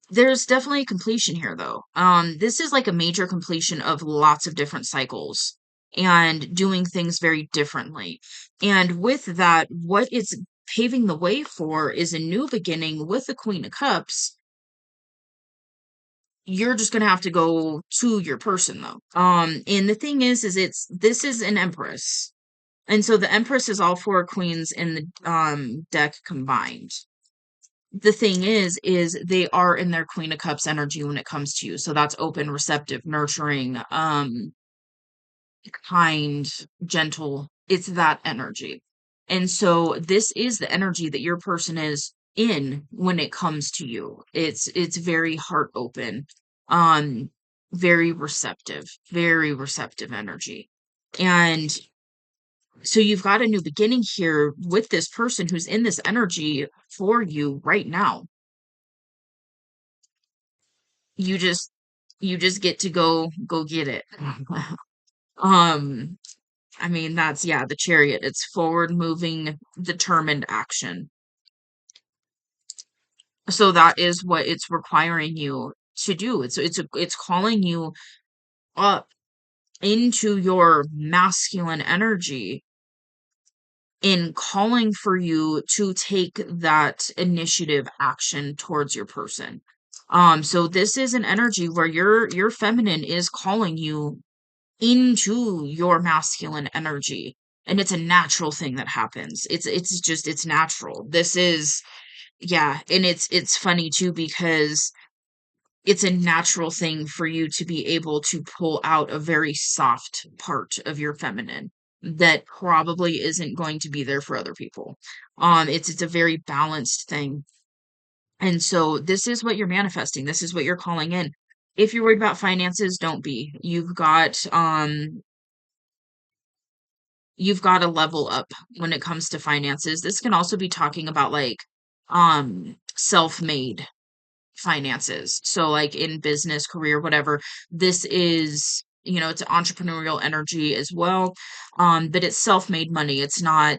There's definitely a completion here, though. This is like a major completion of lots of different cycles and doing things very differently. And with that, what it's paving the way for is a new beginning with the Queen of Cups. You're just gonna have to go to your person though. And the thing is this is an Empress. And so the Empress is all four queens in the deck combined. The thing is they are in their Queen of Cups energy when it comes to you. So that's open, receptive, nurturing, kind, gentle. It's that energy. And so this is the energy that your person is in when it comes to you. It's very heart open, um, very receptive energy. And so you've got a new beginning here with this person who's in this energy for you right now. You just you just get to go get it. Um I mean, that's, yeah, the Chariot. It's forward moving, determined action. So that is what it's requiring you to do. It's calling you up into your masculine energy in calling for you to take that initiative action towards your person. So this is an energy where your feminine is calling you into your masculine energy, and it's a natural thing that happens. It's natural. This is, yeah, and it's funny too because it's a natural thing for you to be able to pull out a very soft part of your feminine that probably isn't going to be there for other people. It's a very balanced thing. And so this is what you're manifesting. This is what you're calling in. If you're worried about finances, don't be. You've got to level up when it comes to finances. This can also be talking about like self-made finances. So like in business, career, whatever. This is, it's entrepreneurial energy as well. But it's self-made money. It's not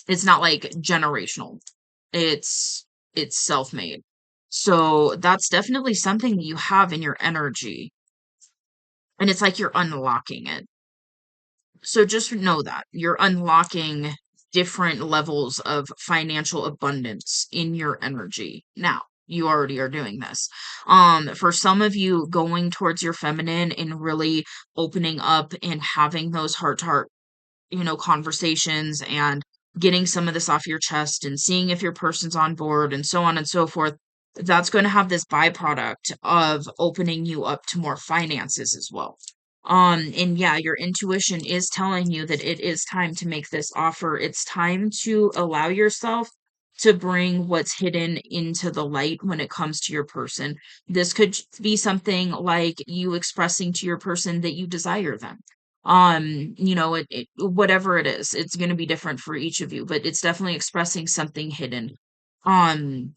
like generational. It's it's self-made. So that's definitely something that you have in your energy. And it's like you're unlocking it. So just know that you're unlocking different levels of financial abundance in your energy. Now, you already are doing this. For some of you, going towards your feminine and really opening up and having those heart to heart, conversations and getting some of this off your chest and seeing if your person's on board and so on and so forth, that's going to have this byproduct of opening you up to more finances as well. And yeah, your intuition is telling you that it is time to make this offer. It's time to allow yourself to bring what's hidden into the light when it comes to your person. This could be something like you expressing to your person that you desire them. Whatever it is, it's going to be different for each of you, but it's definitely expressing something hidden. Um,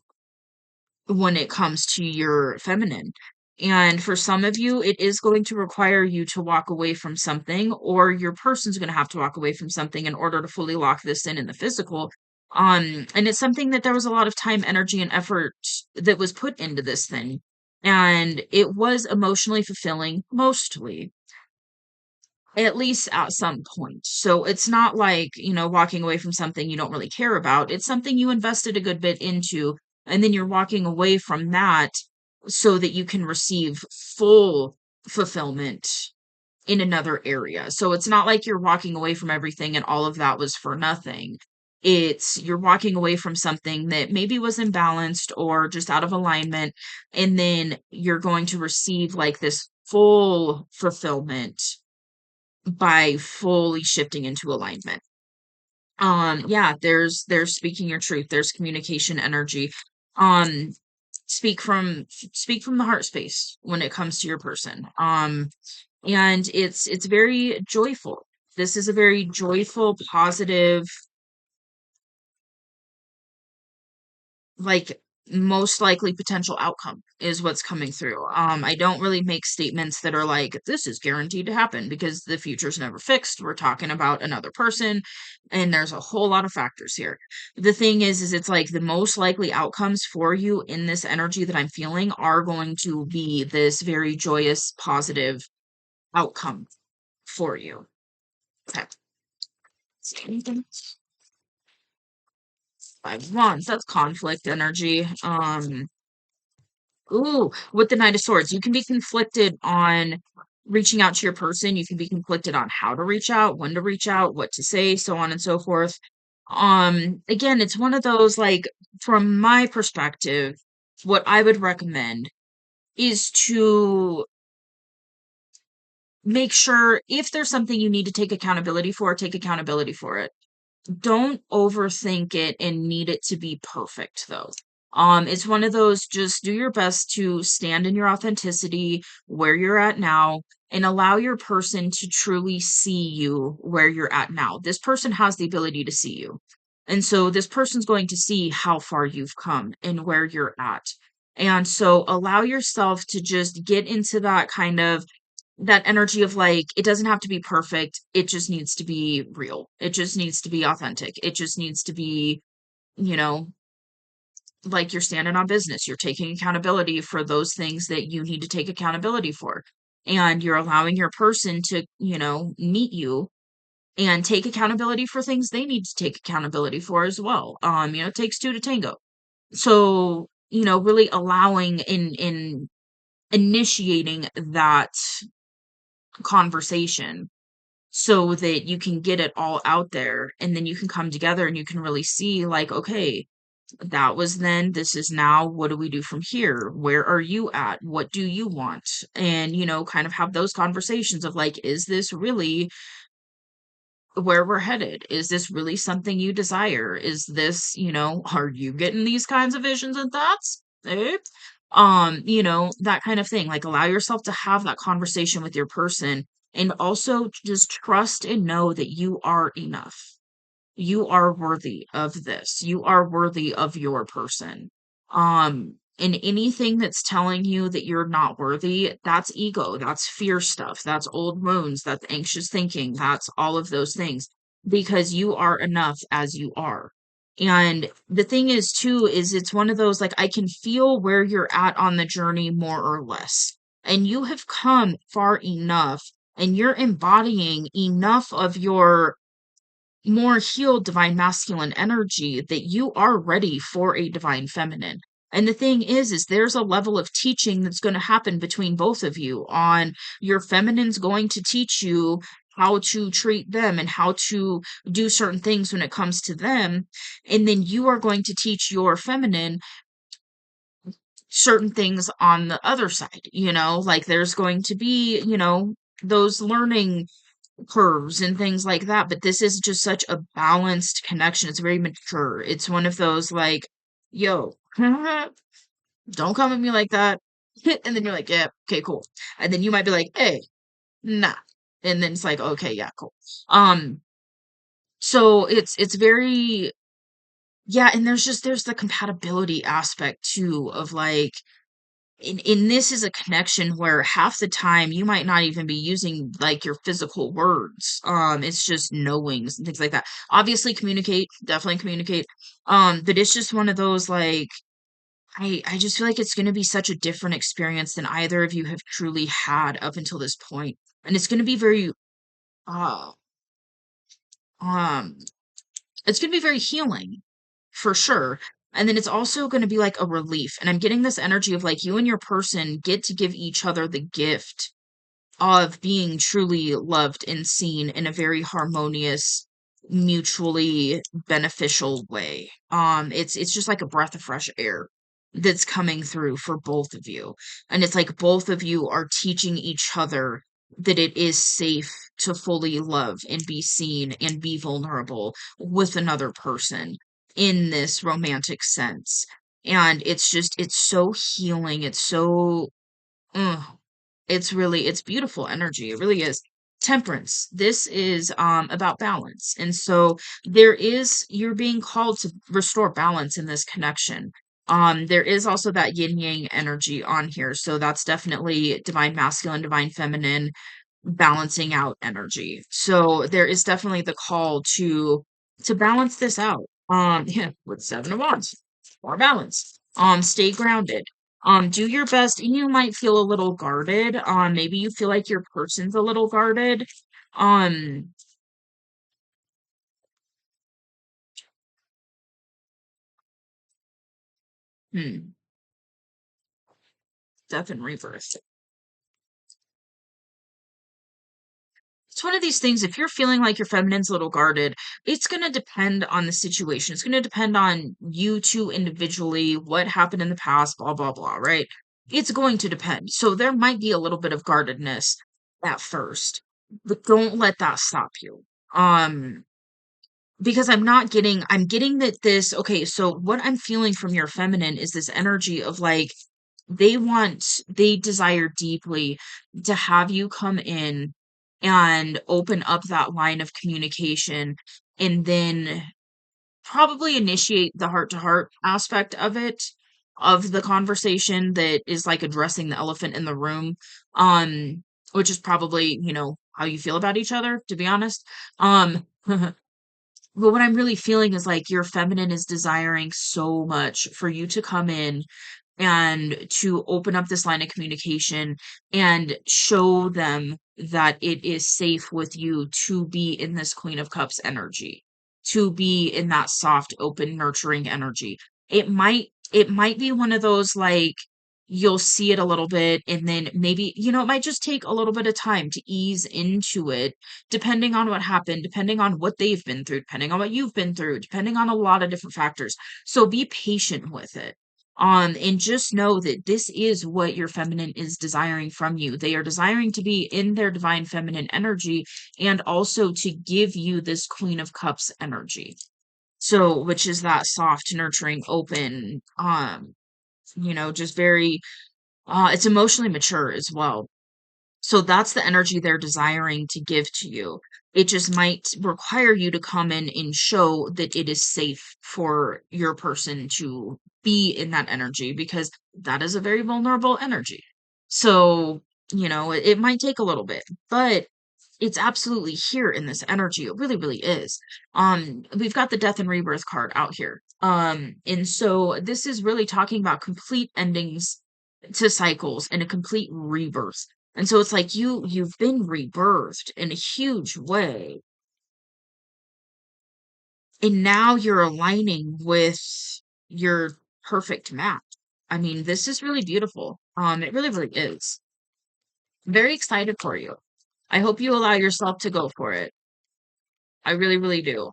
when it comes to your feminine. And for some of you, it is going to require you to walk away from something, or your person's going to have to walk away from something in order to fully lock this in the physical. And it's something that there was a lot of time, energy, and effort that was put into this thing. And it was emotionally fulfilling, mostly, at least at some point. So it's not like, walking away from something you don't really care about. It's something you invested a good bit into, and then you're walking away from that so that you can receive full fulfillment in another area. So it's not like you're walking away from everything and all of that was for nothing. It's you're walking away from something that maybe was imbalanced or just out of alignment, and then you're going to receive like this full fulfillment by fully shifting into alignment. Yeah, there's speaking your truth, there's communication energy. Um, speak from the heart space when it comes to your person. And it's very joyful. This is a very joyful, positive, like, most likely potential outcome is what's coming through. I don't really make statements that are like, this is guaranteed to happen because the future's never fixed. We're talking about another person, and there's a whole lot of factors here. The thing is it's like the most likely outcomes for you in this energy that I'm feeling are going to be this very joyous, positive outcome for you. Okay. See anything? Five of Wands, that's conflict energy. Ooh, with the Knight of Swords, you can be conflicted on reaching out to your person. You can be conflicted on how to reach out, when to reach out, what to say, so on and so forth. Again, it's one of those, like, from my perspective, what I would recommend is to make sure if there's something you need to take accountability for, take accountability for it. Don't overthink it and need it to be perfect though. It's one of those, just do your best to stand in your authenticity where you're at now and allow your person to truly see you where you're at now. This person has the ability to see you. And so this person's going to see how far you've come and where you're at. And so allow yourself to just get into that kind of that energy of, like, it doesn't have to be perfect. It just needs to be real. It just needs to be authentic. It just needs to be, you know, like you're standing on business. You're taking accountability for those things that you need to take accountability for. And you're allowing your person to, meet you and take accountability for things they need to take accountability for as well. It takes two to tango. So, really allowing in initiating that conversation so that you can get it all out there and then you can come together and you can really see, like, okay, that was then, this is now, what do we do from here? Where are you at? What do you want? And kind of have those conversations of, like, is this really where we're headed? Is this really something you desire? Is this, are you getting these kinds of visions and thoughts? That kind of thing. Like, allow yourself to have that conversation with your person and also just trust and know that you are enough. You are worthy of this. You are worthy of your person. And anything that's telling you that you're not worthy, that's ego, that's fear stuff, that's old wounds, that's anxious thinking, that's all of those things, because you are enough as you are. And the thing is, too, is it's one of those, like, I can feel where you're at on the journey more or less. And you have come far enough and you're embodying enough of your more healed divine masculine energy that you are ready for a divine feminine. And the thing is there's a level of teaching that's going to happen between both of you on your feminine's going to teach you how to treat them and how to do certain things when it comes to them. And then you are going to teach your feminine certain things on the other side, like there's going to be, those learning curves and things like that, but this is just such a balanced connection. It's very mature. It's one of those, like, yo, don't come at me like that. And then you're like, yeah, okay, cool. And then you might be like, hey, nah. And then it's like, okay, yeah, cool. Um, so it's very, yeah, and there's the compatibility aspect too of, like, in this is a connection where half the time you might not even be using, like, your physical words. It's just knowings and things like that. Obviously communicate, definitely communicate. But it's just one of those, like, I just feel like it's going to be such a different experience than either of you have truly had up until this point. And it's going to be very uh um it's going to be very healing for sure. And then it's also going to be like a relief. And I'm getting this energy of, like, you and your person get to give each other the gift of being truly loved and seen in a very harmonious, mutually beneficial way. It's just like a breath of fresh air that's coming through for both of you. And it's like both of you are teaching each other that it is safe to fully love and be seen and be vulnerable with another person in this romantic sense. And it's so healing. It's so, ugh, it's beautiful energy. It really is. Temperance. This is about balance. And so you're being called to restore balance in this connection. There is also that yin yang energy on here. So that's definitely divine masculine, divine feminine, balancing out energy. So there is definitely the call to balance this out. Yeah, with Seven of Wands, more balance. Stay grounded. Do your best. You might feel a little guarded. Maybe you feel like your person's a little guarded. Um, Hmm. Death and rebirth. It's one of these things, if you're feeling like your feminine's a little guarded, it's going to depend on the situation. It's going to depend on you two individually, what happened in the past, blah, blah, blah, right? It's going to depend. So there might be a little bit of guardedness at first, but don't let that stop you. Um, because I'm getting that this, okay, so what I'm feeling from your feminine is this energy of like, they desire deeply to have you come in and open up that line of communication and then probably initiate the heart to heart aspect of it, of the conversation that is like addressing the elephant in the room, which is probably, how you feel about each other, to be honest. But what I'm really feeling is like your feminine is desiring so much for you to come in and to open up this line of communication and show them that it is safe with you to be in this Queen of Cups energy, to be in that soft, open, nurturing energy. It might be one of those like you'll see it a little bit and then maybe, it might just take a little bit of time to ease into it, depending on what happened, depending on what they've been through, depending on what you've been through, depending on a lot of different factors. So be patient with it. And just know that this is what your feminine is desiring from you. They are desiring to be in their divine feminine energy and also to give you this Queen of Cups energy. So, which is that soft, nurturing, open, just very, it's emotionally mature as well. So that's the energy they're desiring to give to you. It just might require you to come in and show that it is safe for your person to be in that energy because that is a very vulnerable energy. So, it might take a little bit, but it's absolutely here in this energy. It really, really is. We've got the death and rebirth card out here. And so this is really talking about complete endings to cycles and a complete rebirth. And so it's like you've been rebirthed in a huge way. And now you're aligning with your perfect match. I mean, this is really beautiful. It really, really is. I'm very excited for you. I hope you allow yourself to go for it. I really, really do.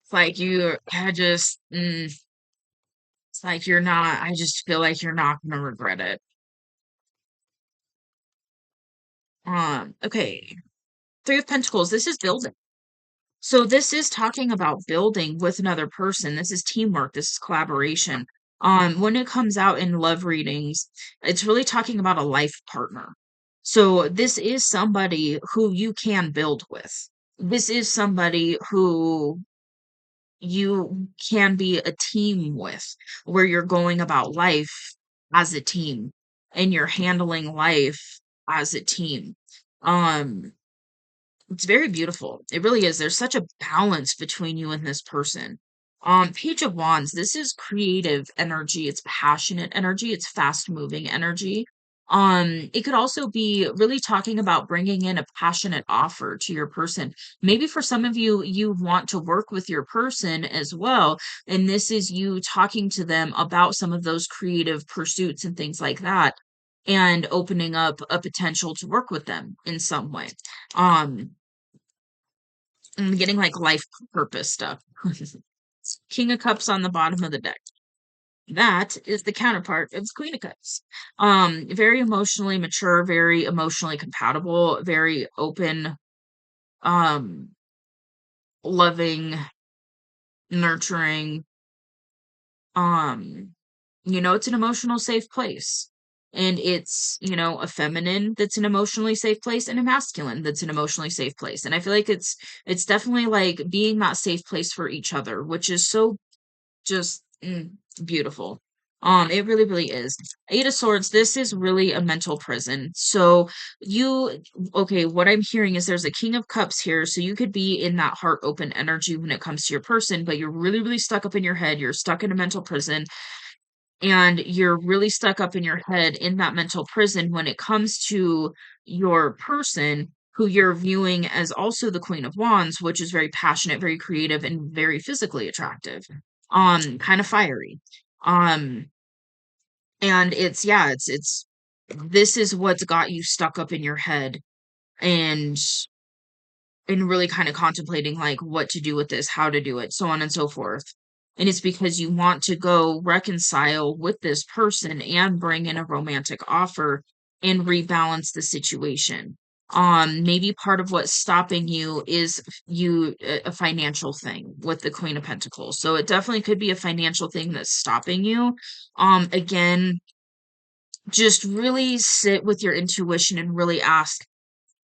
It's like it's like you're not, I just feel like you're not gonna regret it. Okay. Three of Pentacles. This is building. So this is talking about building with another person. This is teamwork. This is collaboration. When it comes out in love readings, it's really talking about a life partner. So this is somebody who you can build with. This is somebody who you can be a team with, where you're going about life as a team and you're handling life as a team. Um, it's very beautiful. It really is. There's such a balance between you and this person. Page of Wands, this is creative energy, it's passionate energy, it's fast moving energy. It could also be really talking about bringing in a passionate offer to your person. Maybe for some of you, you want to work with your person as well. And this is you talking to them about some of those creative pursuits and things like that, and opening up a potential to work with them in some way. Um, I'm getting like life purpose stuff. King of Cups on the bottom of the deck. That is the counterpart of Queen of Cups. Very emotionally mature, very emotionally compatible, very open, um, loving, nurturing. Um, it's an emotional safe place. And it's, a feminine that's an emotionally safe place and a masculine that's an emotionally safe place. And I feel like it's definitely like being that safe place for each other, which is so just beautiful. It really, really is. Eight of Swords, this is really a mental prison. So okay, what I'm hearing is there's a King of Cups here. So you could be in that heart open energy when it comes to your person, but you're really, really stuck up in your head. You're stuck in a mental prison and you're really stuck up in your head in that mental prison when it comes to your person. who you're viewing as also the Queen of Wands, which is very passionate, very creative, and very physically attractive. Kind of fiery. Um, and it's this is what's got you stuck up in your head and really kind of contemplating like what to do with this, how to do it, so on and so forth. And it's because you want to go reconcile with this person and bring in a romantic offer and rebalance the situation. Maybe part of what's stopping you is a financial thing with the Queen of Pentacles. So it definitely could be a financial thing that's stopping you. Again, just really sit with your intuition and really ask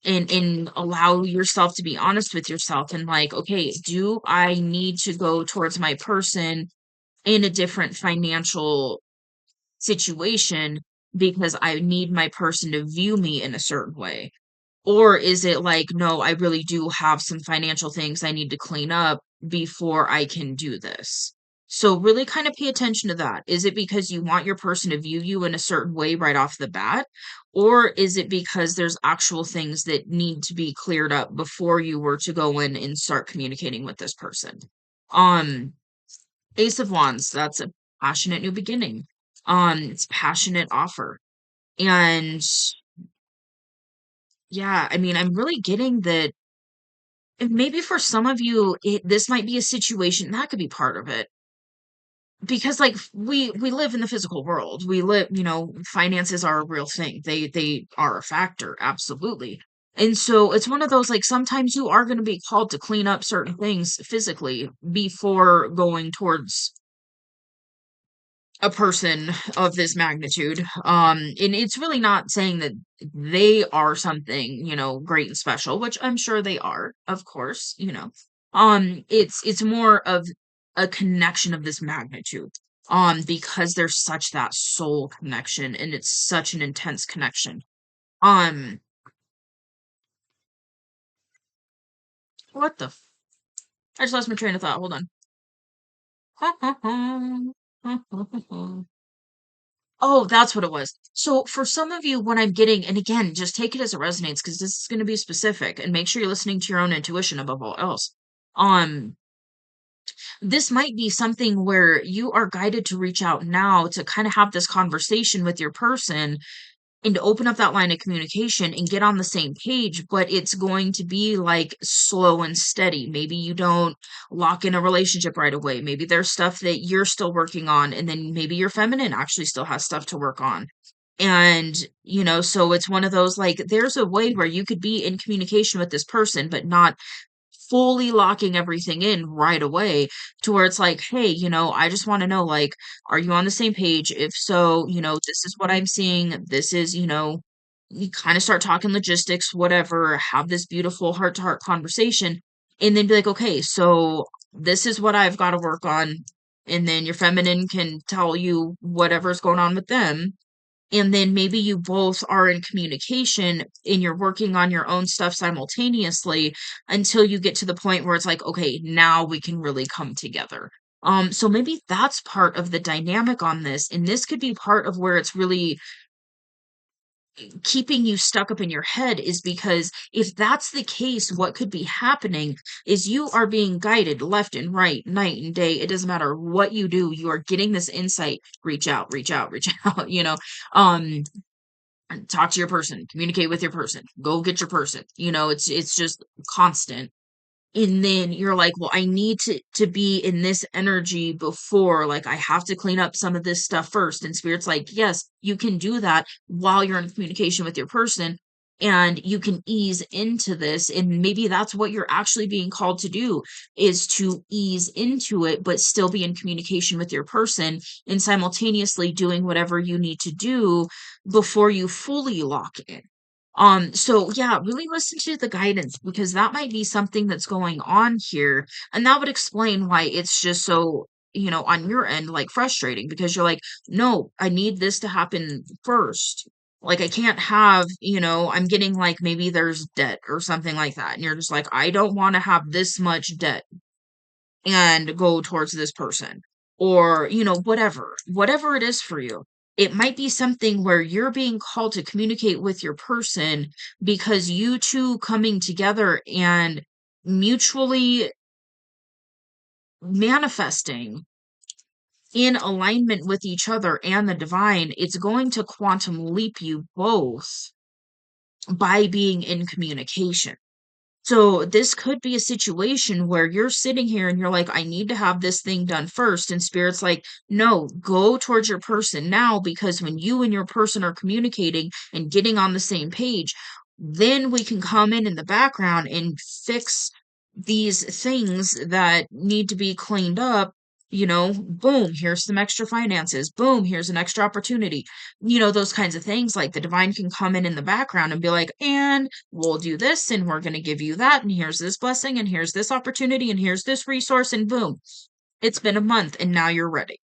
and allow yourself to be honest with yourself and like, okay, do I need to go towards my person in a different financial situation because I need my person to view me in a certain way? Or is it like, no, I really do have some financial things I need to clean up before I can do this? So really kind of pay attention to that. Is it because you want your person to view you in a certain way right off the bat? Or is it because there's actual things that need to be cleared up before you were to go in and start communicating with this person? Um, Ace of Wands, that's a passionate new beginning. It's passionate offer. And yeah, I mean, I'm really getting that. And maybe for some of you, this might be a situation that could be part of it because, like, we live in the physical world. We live, finances are a real thing. They are a factor, absolutely. And so it's one of those like sometimes you are going to be called to clean up certain things physically before going towards a person of this magnitude. And it's really not saying that they are something, great and special, which I'm sure they are, of course. It's more of a connection of this magnitude. Because there's such that soul connection and it's such an intense connection. Um, what the I just lost my train of thought. Hold on. Oh, that's what it was. So for some of you, what I'm getting, and again, just take it as it resonates because this is going to be specific and make sure you're listening to your own intuition above all else. Um, this might be something where you are guided to reach out now to kind of have this conversation with your person and to open up that line of communication and get on the same page, but it's going to be like slow and steady. Maybe you don't lock in a relationship right away. Maybe there's stuff that you're still working on, and then maybe your feminine actually still has stuff to work on. And, so it's one of those like, there's a way where you could be in communication with this person, but not fully locking everything in right away to where it's like, hey, I just want to know, like, are you on the same page? If so, this is what I'm seeing. This is, you kind of start talking logistics, whatever, have this beautiful heart to heart conversation, and then be like, okay, so this is what I've got to work on. And then your feminine can tell you whatever's going on with them, and then maybe you both are in communication and you're working on your own stuff simultaneously until you get to the point where it's like, okay, now we can really come together. So maybe that's part of the dynamic on this, and this could be part of where it's really keeping you stuck up in your head is because if that's the case, what could be happening is you are being guided left and right, night and day. It doesn't matter what you do, you are getting this insight. Reach out, reach out, reach out, um talk to your person, communicate with your person, go get your person. It's just constant. And then you're like, well, I need to be in this energy before, like, I have to clean up some of this stuff first. And spirit's like, yes, you can do that while you're in communication with your person, and you can ease into this. And maybe that's what you're actually being called to do, is to ease into it, but still be in communication with your person and simultaneously doing whatever you need to do before you fully lock in. So yeah, really listen to the guidance because that might be something that's going on here. And that would explain why it's just so, on your end, like frustrating because you're like, no, I need this to happen first. Like, I can't have, I'm getting like maybe there's debt or something like that. And you're just like, I don't want to have this much debt and go towards this person or, whatever it is for you. It might be something where you're being called to communicate with your person because you two coming together and mutually manifesting in alignment with each other and the divine, it's going to quantum leap you both by being in communication. So this could be a situation where you're sitting here and you're like, I need to have this thing done first. And spirit's like, no, go towards your person now, because when you and your person are communicating and getting on the same page, then we can come in the background and fix these things that need to be cleaned up. Boom, here's some extra finances. Boom, here's an extra opportunity. Those kinds of things. Like the divine can come in the background and be like, and we'll do this, and we're going to give you that, and here's this blessing, and here's this opportunity, and here's this resource, and boom, it's been a month, and now you're ready.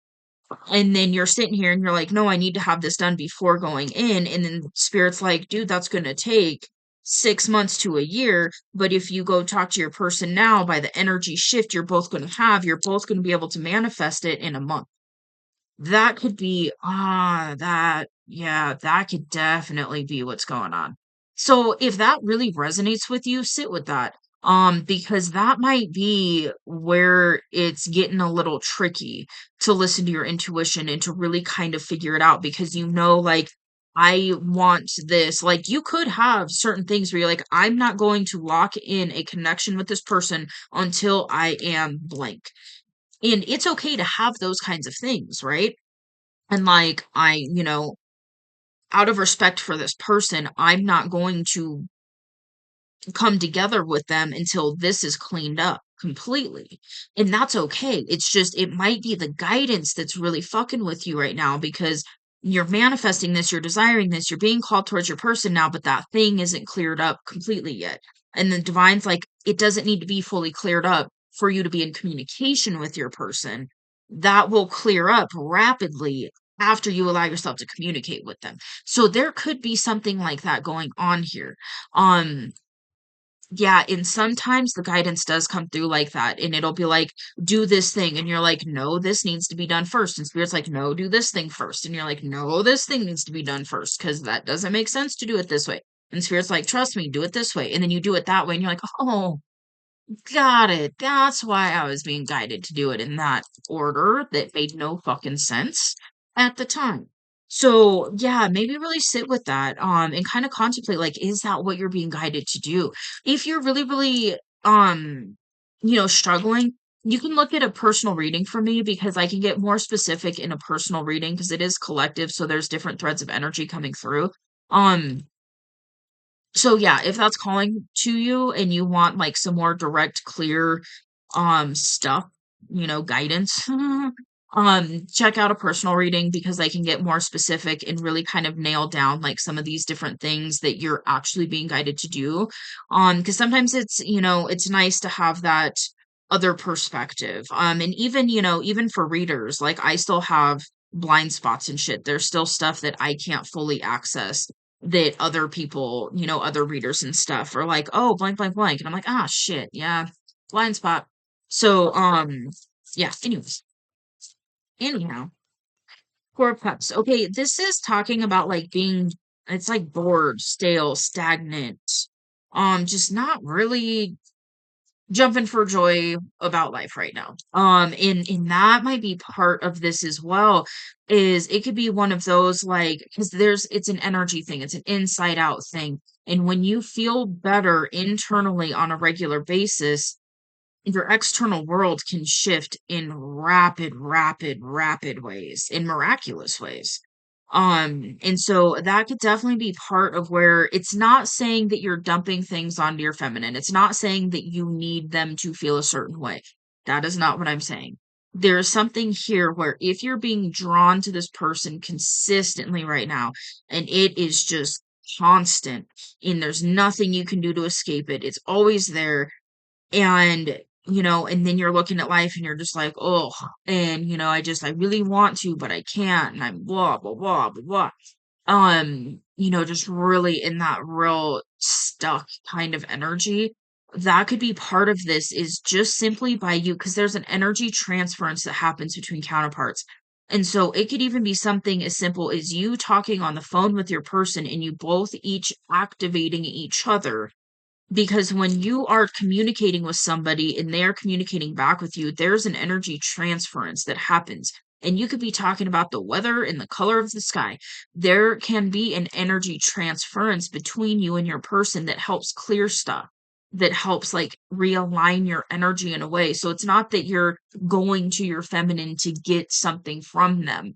And then you're sitting here and you're like, no, I need to have this done before going in. And then spirit's like, dude, that's going to take 6 months to a year. But if you go talk to your person now, by the energy shift you're both going to be able to manifest it in a month. That could be, yeah, that could definitely be what's going on. So if that really resonates with you, sit with that. Because that might be where it's getting a little tricky to listen to your intuition and to really kind of figure it out, because like, I want this. Like, you could have certain things where you're like, I'm not going to lock in a connection with this person until I am blank. And it's okay to have those kinds of things, right? And like, out of respect for this person, I'm not going to come together with them until this is cleaned up completely. And that's okay. It's just, it might be the guidance that's really fucking with you right now, because you're manifesting this, you're desiring this, you're being called towards your person now, but that thing isn't cleared up completely yet. And the divine's like, it doesn't need to be fully cleared up for you to be in communication with your person. That will clear up rapidly after you allow yourself to communicate with them. So there could be something like that going on here. Um, yeah, and sometimes the guidance does come through like that, and it'll be like, do this thing, and you're like, no, this needs to be done first. And spirit's like, no, do this thing first. And you're like, no, this thing needs to be done first, because that doesn't make sense to do it this way. And spirit's like, trust me, do it this way. And then you do it that way, and you're like, oh, got it. That's why I was being guided to do it in that order that made no fucking sense at the time. So, yeah, maybe really sit with that, and kind of contemplate, like, is that what you're being guided to do? If you're really, really, struggling, you can look at a personal reading for me, because I can get more specific in a personal reading, because it is collective, so there's different threads of energy coming through. Um, so yeah, if that's calling to you and you want like some more direct, clear stuff, guidance, check out a personal reading, because I can get more specific and really kind of nail down like some of these different things that you're actually being guided to do. Because sometimes it's nice to have that other perspective. And even, even for readers, like I still have blind spots and shit. There's still stuff that I can't fully access, that other people, other readers and stuff are like, oh, blank, blank, blank. And I'm like, ah, shit, yeah, blind spot. So, yeah, anyhow, Four of Cups. Okay, this is talking about like being, it's like bored, stale, stagnant, just not really jumping for joy about life right now. And that might be part of this as well. Is it could be one of those, like, because it's an energy thing, it's an inside out thing. And when you feel better internally on a regular basis, your external world can shift in rapid, rapid, rapid ways, in miraculous ways. And so that could definitely be part of where it's not saying that you're dumping things onto your feminine. It's not saying that you need them to feel a certain way. That is not what I'm saying. There is something here where if you're being drawn to this person consistently right now, and it is just constant, and there's nothing you can do to escape it, it's always there, and and then you're looking at life and you're just like, oh, and I really want to, but I can't, and I'm blah blah blah blah blah. Just really in that real stuck kind of energy. That could be part of this, is just simply by you, because there's an energy transference that happens between counterparts. And so it could even be something as simple as you talking on the phone with your person and you both each activating each other, because when you are communicating with somebody and they're communicating back with you, there's an energy transference that happens. And you could be talking about the weather and the color of the sky. There can be an energy transference between you and your person that helps clear stuff, that helps like realign your energy in a way. So it's not that you're going to your feminine to get something from them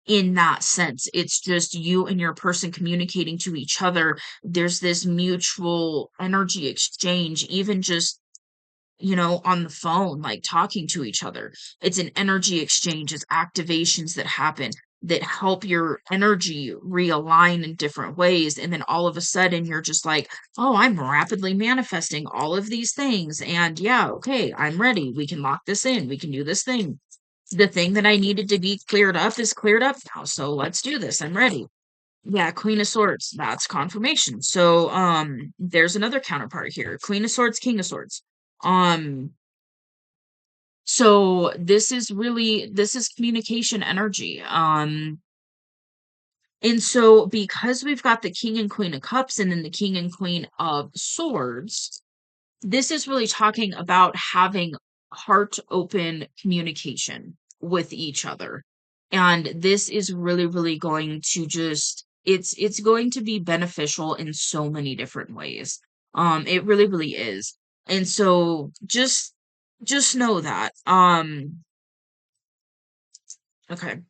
in that sense. It's just you and your person communicating to each other. There's this mutual energy exchange, even just, on the phone, like talking to each other. It's an energy exchange, it's activations that happen that help your energy realign in different ways. And then all of a sudden, you're just like, oh, I'm rapidly manifesting all of these things. And yeah, okay, I'm ready. We can lock this in. We can do this thing. The thing that I needed to be cleared up is cleared up now. So let's do this. I'm ready. Yeah, Queen of Swords. That's confirmation. So there's another counterpart here. Queen of Swords, King of Swords. Um so this is communication energy. And so because we've got the King and Queen of Cups and then the King and Queen of Swords, this is really talking about having heart open communication with each other. And this is really, really going to just it's going to be beneficial in so many different ways. It really, really is. And so just know that. Okay.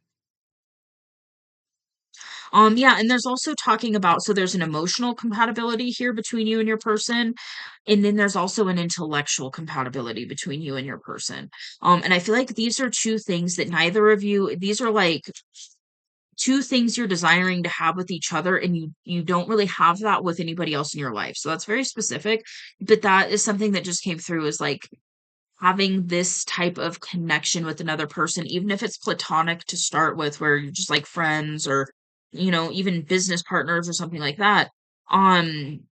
Yeah, and there's also talking about, so there's an emotional compatibility here between you and your person, and then there's also an intellectual compatibility between you and your person. And I feel like these are two things that neither of you, these are like two things you're desiring to have with each other, and you don't really have that with anybody else in your life. So that's very specific, but that is something that just came through, is like having this type of connection with another person, even if it's platonic to start with, where you're just like friends or, even business partners or something like that.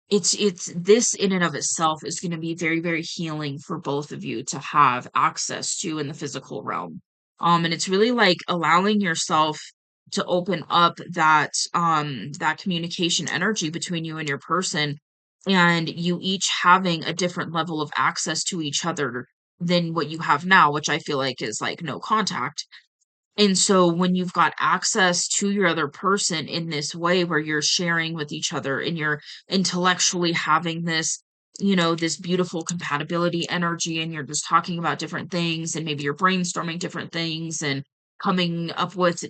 It's this in and of itself is going to be very, very healing for both of you to have access to in the physical realm. And it's really like allowing yourself to open up that communication energy between you and your person, and you each having a different level of access to each other than what you have now, which I feel like is like no contact. And so when you've got access to your other person in this way where you're sharing with each other and you're intellectually having this beautiful compatibility energy, and you're just talking about different things, and maybe you're brainstorming different things and coming up with,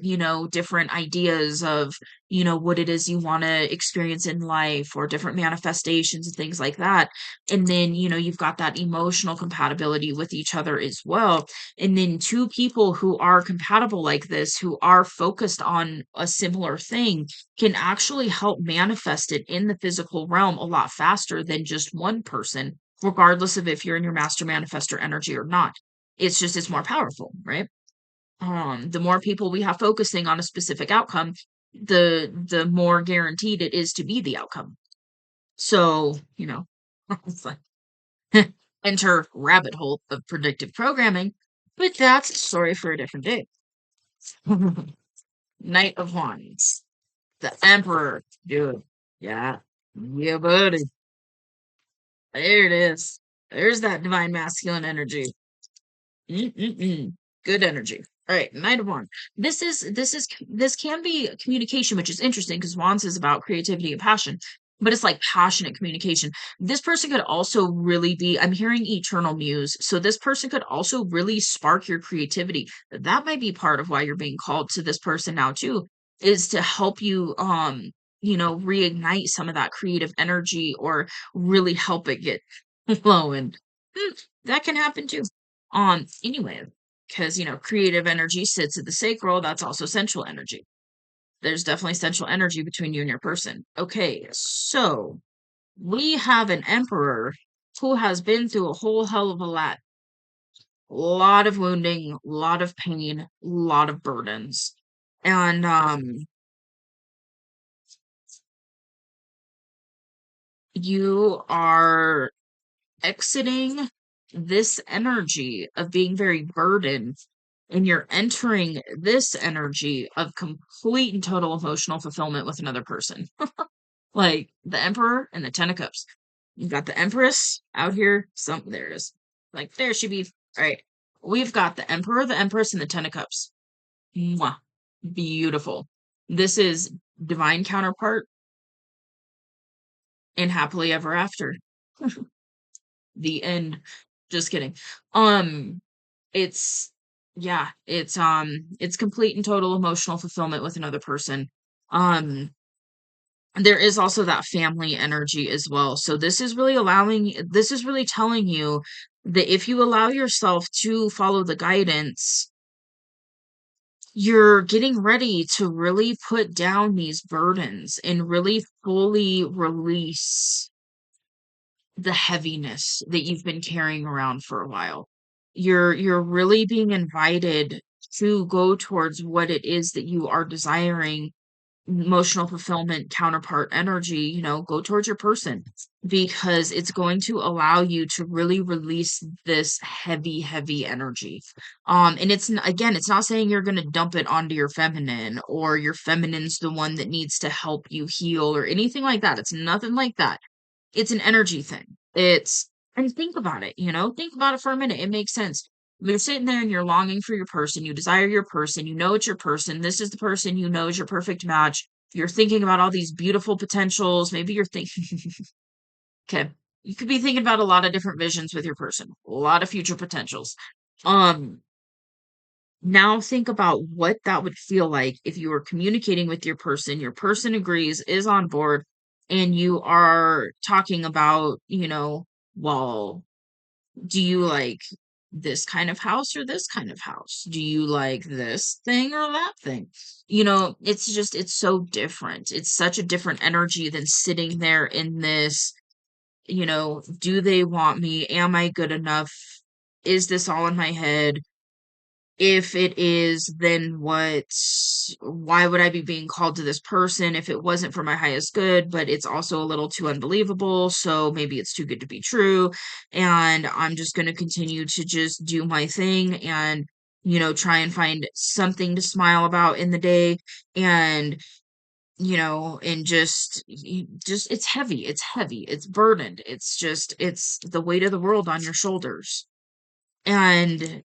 different ideas of, what it is you want to experience in life, or different manifestations and things like that. And then, you've got that emotional compatibility with each other as well. And then two people who are compatible like this, who are focused on a similar thing, can actually help manifest it in the physical realm a lot faster than just one person, regardless of if you're in your master manifestor energy or not. It's more powerful, right? The more people we have focusing on a specific outcome, the more guaranteed it is to be the outcome. So, it's like enter rabbit hole of predictive programming, but that's a story for a different day. Knight of Wands, the Emperor, dude. Yeah, yeah, buddy. There it is. There's that divine masculine energy. Mm-mm-mm. Good energy. All right, Knight of Wands. This can be communication, which is interesting because Wands is about creativity and passion, but it's like passionate communication. This person could also really be, I'm hearing eternal muse, so this person could also really spark your creativity. That might be part of why you're being called to this person now too, is to help you reignite some of that creative energy, or really help it get flowing. That can happen too. Anyway, because creative energy sits at the sacral, that's also sensual energy. There's definitely sensual energy between you and your person. Okay, so we have an emperor who has been through a whole hell of a lot. Lot of wounding, lot of pain, lot of burdens. And you are exiting this energy of being very burdened and you're entering this energy of complete and total emotional fulfillment with another person. Like the Emperor and the Ten of Cups. You've got the Empress out here. There it is. Like there she be. All right. We've got the Emperor, the Empress, and the Ten of Cups. Mwah. Beautiful. This is divine counterpart and happily ever after. The end. Just kidding. Um, it's yeah, it's complete and total emotional fulfillment with another person. Um, there is also that family energy as well. So this is really telling you that if you allow yourself to follow the guidance, you're getting ready to really put down these burdens and really fully release the heaviness that you've been carrying around for a while. You're really being invited to go towards what it is that you are desiring, emotional fulfillment, counterpart energy, go towards your person because it's going to allow you to really release this heavy, heavy energy. And again, it's not saying you're going to dump it onto your feminine or your feminine's the one that needs to help you heal or anything like that. It's nothing like that. It's an energy thing. And think about it, think about it for a minute. It makes sense. You're sitting there and you're longing for your person. You desire your person. You know it's your person. This is the person you know is your perfect match. You're thinking about all these beautiful potentials. Maybe you're thinking, okay, you could be thinking about a lot of different visions with your person, a lot of future potentials. Um, Now think about what that would feel like if you were communicating with your person agrees, is on board, and you are talking about, well, do you like this kind of house or this kind of house? Do you like this thing or that thing? It's so different. It's such a different energy than sitting there in this, do they want me? Am I good enough? Is this all in my head? If it is, then why would I be being called to this person if it wasn't for my highest good, but it's also a little too unbelievable, so maybe it's too good to be true, and I'm just going to continue to just do my thing and, try and find something to smile about in the day and, and it's heavy, it's burdened, it's the weight of the world on your shoulders. And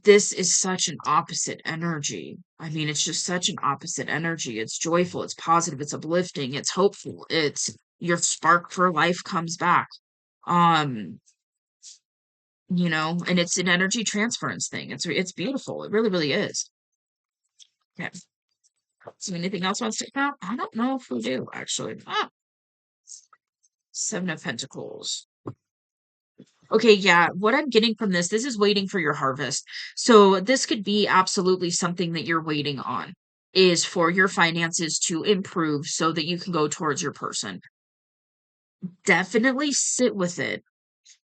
this is such an opposite energy. I mean, it's just such an opposite energy. It's joyful, it's positive, it's uplifting, it's hopeful. It's your spark for life comes back. Um, and it's an energy transference thing. It's beautiful. It really, really is. Okay. So anything else wants to come out? I don't know if we do, actually. Seven of Pentacles. Okay, yeah, what I'm getting from this is waiting for your harvest. So this could be absolutely something that you're waiting on, is for your finances to improve so that you can go towards your person. Definitely sit with it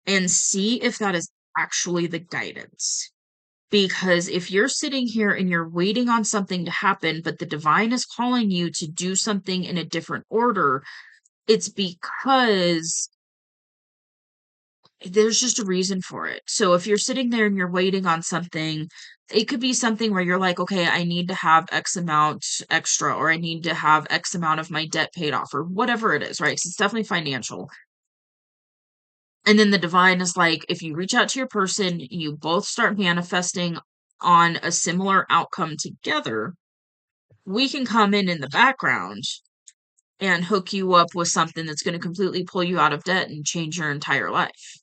and see if that is actually the guidance. Because if you're sitting here and you're waiting on something to happen, but the divine is calling you to do something in a different order, it's because there's just a reason for it. So if you're sitting there and you're waiting on something, it could be something where you're like, okay, I need to have X amount extra, or I need to have X amount of my debt paid off, or whatever it is, right? 'Cause it's definitely financial. And then the divine is like, if you reach out to your person, you both start manifesting on a similar outcome together, we can come in the background and hook you up with something that's going to completely pull you out of debt and change your entire life.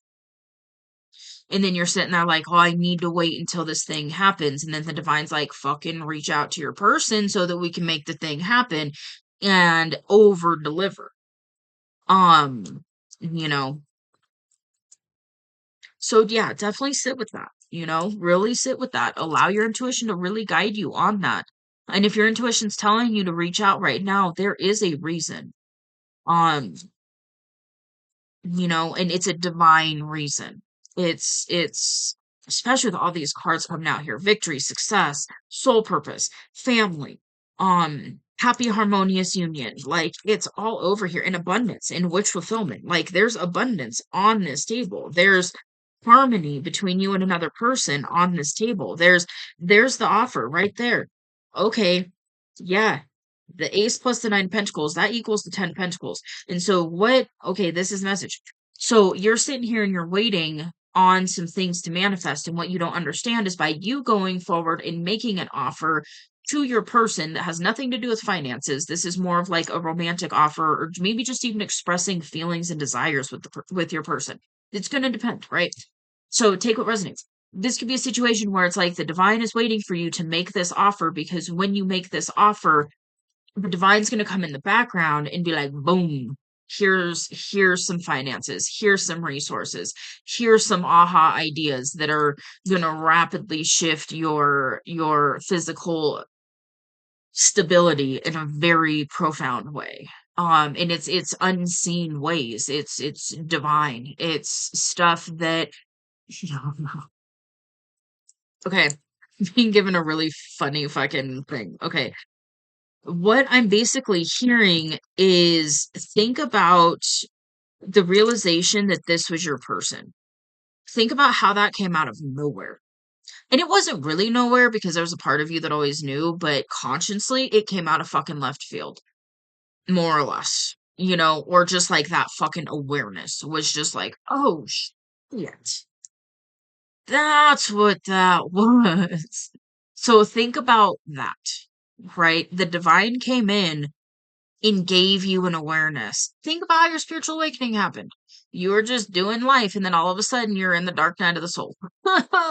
And then you're sitting there like, oh, I need to wait until this thing happens. And then the divine's like, fucking reach out to your person so that we can make the thing happen and over deliver. Um, you know, so yeah, definitely sit with that, really sit with that. Allow your intuition to really guide you on that. And if your intuition's telling you to reach out right now, there is a reason. Um, and it's a divine reason. It's especially with all these cards coming out here, victory, success, soul purpose, family, happy harmonious union. Like it's all over here in abundance, in which fulfillment. Like there's abundance on this table. There's harmony between you and another person on this table. There's the offer right there. Okay, yeah. The ace plus the nine pentacles, that equals the 10 pentacles. And so what, okay, this is the message. So you're sitting here and you're waiting on some things to manifest. And what you don't understand is by you going forward and making an offer to your person that has nothing to do with finances. This is more of like a romantic offer, or maybe just even expressing feelings and desires with with your person. It's going to depend, right? So take what resonates. This could be a situation where it's like the divine is waiting for you to make this offer, because when you make this offer, the divine's going to come in the background and be like, boom, here's some finances, here's some resources, here's some aha ideas that are going to rapidly shift your physical stability in a very profound way. And it's unseen ways. It's divine. It's stuff that okay, being given a really funny fucking thing. Okay. What I'm basically hearing is, think about the realization that this was your person. Think about how that came out of nowhere. And it wasn't really nowhere because there was a part of you that always knew, but consciously it came out of fucking left field, more or less, or just like that fucking awareness was just like, oh shit, that's what that was. So think about that, right? The divine came in and gave you an awareness. Think about how your spiritual awakening happened. You were just doing life, and then all of a sudden you're in the dark night of the soul.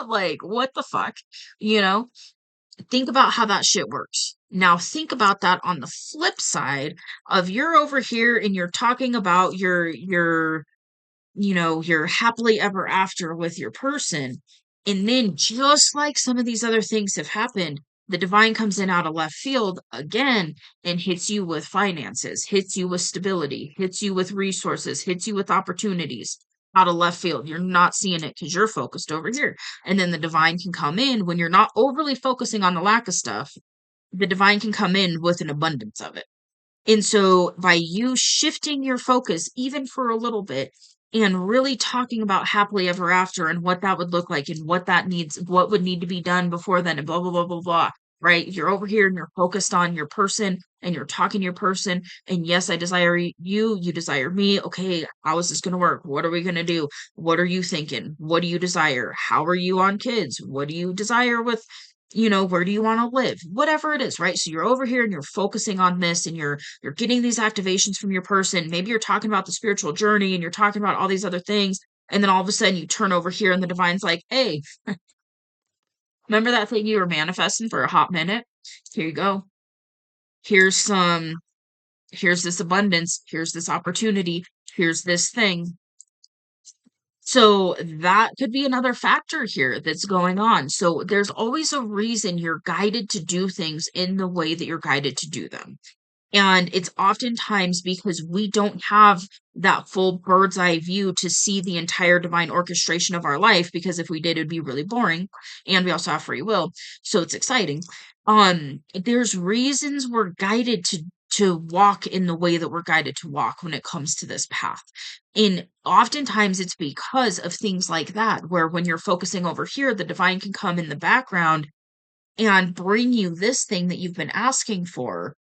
Like, what the fuck? You know? Think about how that shit works. Now think about that on the flip side of, you're over here and you're talking about your happily ever after with your person. And then, just like some of these other things have happened, the divine comes in out of left field again and hits you with finances, hits you with stability, hits you with resources, hits you with opportunities out of left field. You're not seeing it because you're focused over here. And then the divine can come in when you're not overly focusing on the lack of stuff. The divine can come in with an abundance of it. And so by you shifting your focus even for a little bit and really talking about happily ever after and what that would look like and what would need to be done before then and blah, blah, blah, blah, blah, right? You're over here and you're focused on your person and you're talking to your person. And yes, I desire you, you desire me. Okay, how is this going to work? What are we going to do? What are you thinking? What do you desire? How are you on kids? What do you desire with where do you want to live, whatever it is, right? So you're over here and you're focusing on this, and you're getting these activations from your person. Maybe you're talking about the spiritual journey and you're talking about all these other things, and then all of a sudden you turn over here and the divine's like, hey, remember that thing you were manifesting for a hot minute? Here you go. Here's some here's this abundance, here's this opportunity, here's this thing. So that could be another factor here that's going on. So there's always a reason you're guided to do things in the way that you're guided to do them. And it's oftentimes because we don't have that full bird's eye view to see the entire divine orchestration of our life, because if we did, it'd be really boring. And we also have free will. So it's exciting. There's reasons we're guided to walk in the way that we're guided to walk when it comes to this path. And oftentimes it's because of things like that, where when you're focusing over here, the divine can come in the background and bring you this thing that you've been asking for,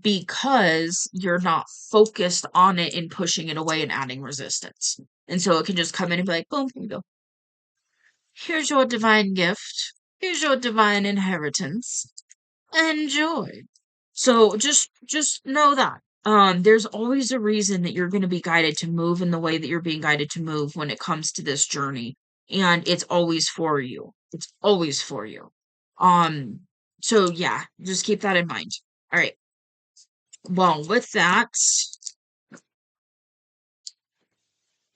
because you're not focused on it and pushing it away and adding resistance. And so it can just come in and be like, boom, here you go. Here's your divine gift. Here's your divine inheritance. Enjoy. So just know that. There's always a reason that you're going to be guided to move in the way that you're being guided to move when it comes to this journey. And it's always for you. It's always for you. Um, so yeah, just keep that in mind. All right. Well, with that,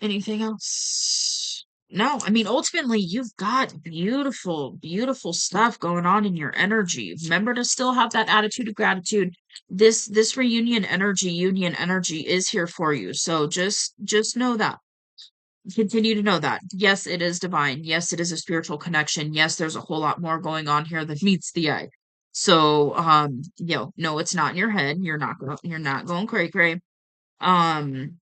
anything else? No, I mean, ultimately, you've got beautiful, beautiful stuff going on in your energy. Remember to still have that attitude of gratitude. This reunion energy, union energy is here for you. So just know that. Continue to know that. Yes, it is divine. Yes, it is a spiritual connection. Yes, there's a whole lot more going on here than meets the eye. So, no, it's not in your head. You're not going cray cray. Um,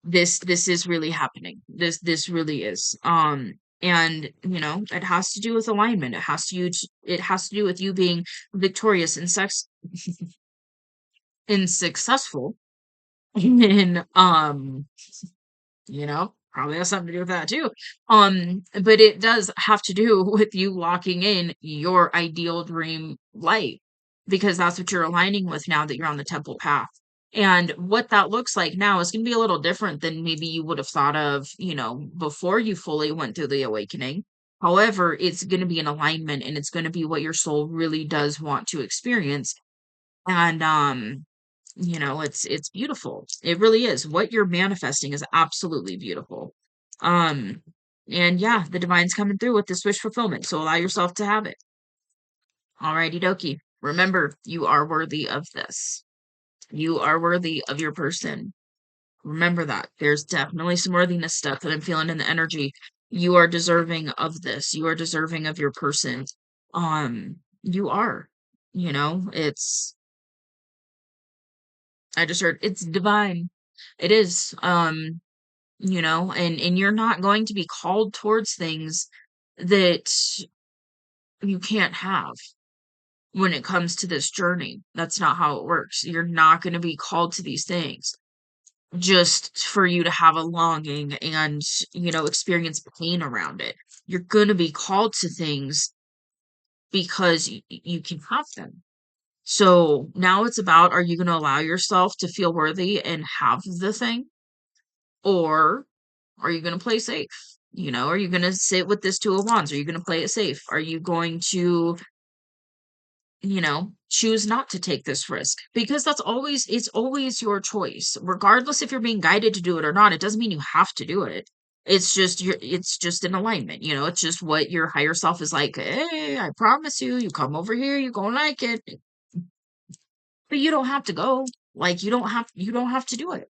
This is really happening. This really is. And it has to do with alignment. It has to do with you being victorious and successful in probably has something to do with that too. But it does have to do with you locking in your ideal dream life, because that's what you're aligning with now that you're on the temple path. And what that looks like now is going to be a little different than maybe you would have thought of, before you fully went through the awakening. However, it's going to be in alignment, and it's going to be what your soul really does want to experience. And it's beautiful. It really is. What you're manifesting is absolutely beautiful. Um, and yeah, the divine's coming through with this wish fulfillment. So allow yourself to have it. Alrighty dokie. Remember, you are worthy of this. You are worthy of your person. Remember that. There's definitely some worthiness stuff that I'm feeling in the energy. You are deserving of this. You are deserving of your person. You are. It's I just heard it's divine. It is. And you're not going to be called towards things that you can't have when it comes to this journey. That's not how it works. You're not going to be called to these things just for you to have a longing and, experience pain around it. You're going to be called to things because you can have them. So now it's about, are you going to allow yourself to feel worthy and have the thing? Or are you going to play safe? Are you going to sit with this Two of Wands? Are you going to play it safe? Are you going to, choose not to take this risk? Because it's always your choice. Regardless if you're being guided to do it or not, it doesn't mean you have to do it. It's just an alignment, it's just what your higher self is like, hey, I promise you come over here, you're gonna like it. But you don't have to go. Like you don't have to do it.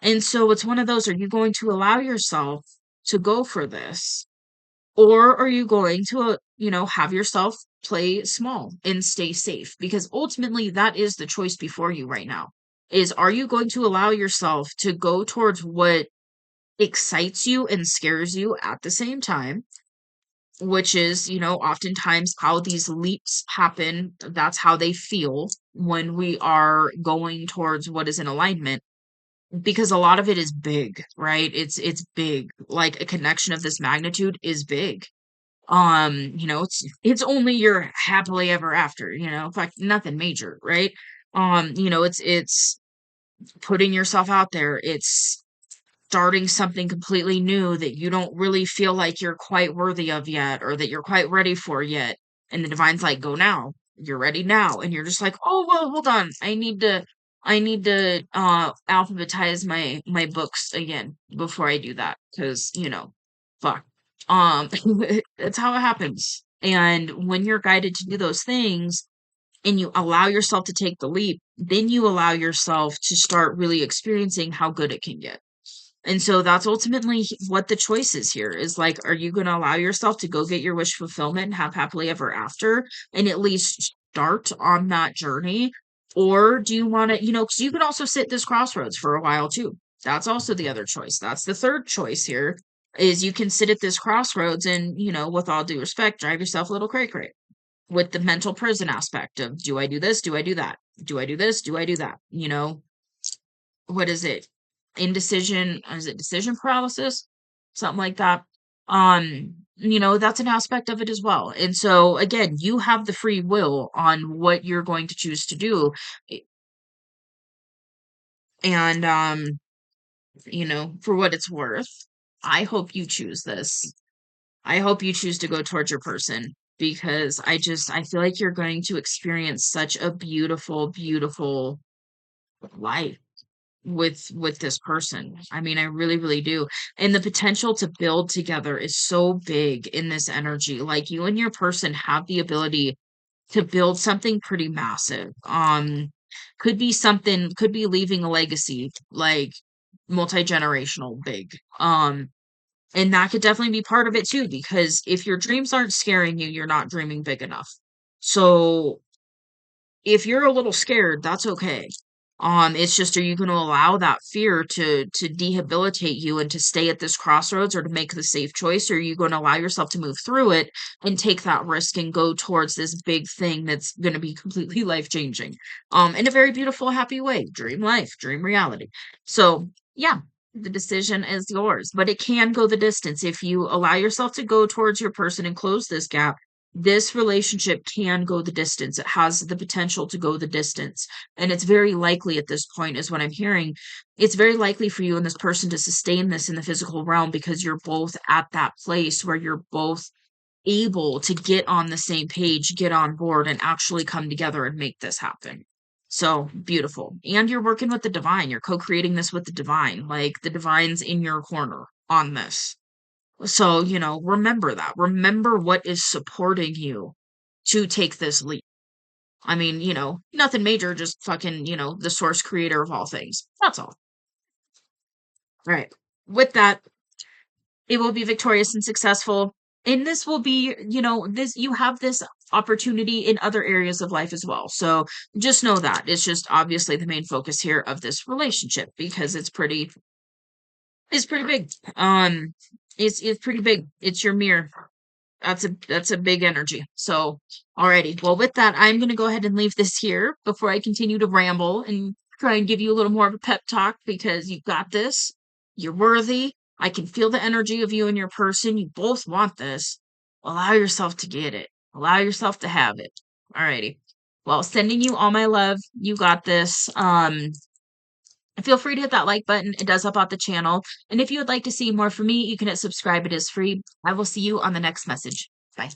And so it's one of those, are you going to allow yourself to go for this? Or are you going to, have yourself play small and stay safe? Because ultimately that is the choice before you right now. Is, are you going to allow yourself to go towards what excites you and scares you at the same time? Which is, oftentimes how these leaps happen. That's how they feel when we are going towards what is in alignment, because a lot of it is big, right? It's big. Like a connection of this magnitude is big. It's only your happily ever after, like nothing major, right? It's putting yourself out there. It's starting something completely new that you don't really feel like you're quite worthy of yet, or that you're quite ready for yet. And the divine's like, go now. You're ready now. And you're just like, oh well, hold on. I need to alphabetize my books again before I do that. Cause, fuck. Um that's how it happens. And when you're guided to do those things and you allow yourself to take the leap, then you allow yourself to start really experiencing how good it can get. And so that's ultimately what the choice is here, is like, are you going to allow yourself to go get your wish fulfillment and have happily ever after and at least start on that journey? Or do you want to, because you can also sit this crossroads for a while too. That's also the other choice. That's the third choice here, is you can sit at this crossroads and, with all due respect, drive yourself a little cray cray with the mental prison aspect of, do I do this? Do I do that? Do I do this? Do I do that? What is it? Indecision, is it decision paralysis? Something like that. That's an aspect of it as well. And so again, you have the free will on what you're going to choose to do. I- And for what it's worth, I hope you choose this. I hope you choose to go towards your person, because I feel like you're going to experience such a beautiful, beautiful life with this person. I mean, I really, really do. And the potential to build together is so big in this energy. Like, you and your person have the ability to build something pretty massive. Could be leaving a legacy, like multi-generational big. And that could definitely be part of it too, because if your dreams aren't scaring you, you're not dreaming big enough. So if you're a little scared, that's okay. It's just, are you going to allow that fear to debilitate you and to stay at this crossroads, or to make the safe choice? Or are you going to allow yourself to move through it and take that risk and go towards this big thing that's going to be completely life changing, in a very beautiful, happy way? Dream life, dream reality. So yeah, the decision is yours, but it can go the distance if you allow yourself to go towards your person and close this gap. This relationship can go the distance. It has the potential to go the distance. And it's very likely at this point, is what I'm hearing. It's very likely for you and this person to sustain this in the physical realm, because you're both at that place where you're both able to get on the same page, get on board, and actually come together and make this happen. So beautiful. And you're working with the divine. You're co-creating this with the divine. Like, the divine's in your corner on this. So, remember that. Remember what is supporting you to take this leap. I mean, nothing major, just fucking, the source creator of all things. That's all. All right. With that, it will be victorious and successful. And this will be, you have this opportunity in other areas of life as well. So just know that it's just obviously the main focus here of this relationship, because it's pretty big. It's pretty big. It's your mirror. That's a big energy. So, alrighty. Well, with that, I'm gonna go ahead and leave this here before I continue to ramble and try and give you a little more of a pep talk, because you got this. You're worthy. I can feel the energy of you and your person. You both want this. Allow yourself to get it. Allow yourself to have it. Alrighty. Well, sending you all my love. You got this. Feel free to hit that like button. It does help out the channel. And if you would like to see more from me, you can hit subscribe. It is free. I will see you on the next message. Bye.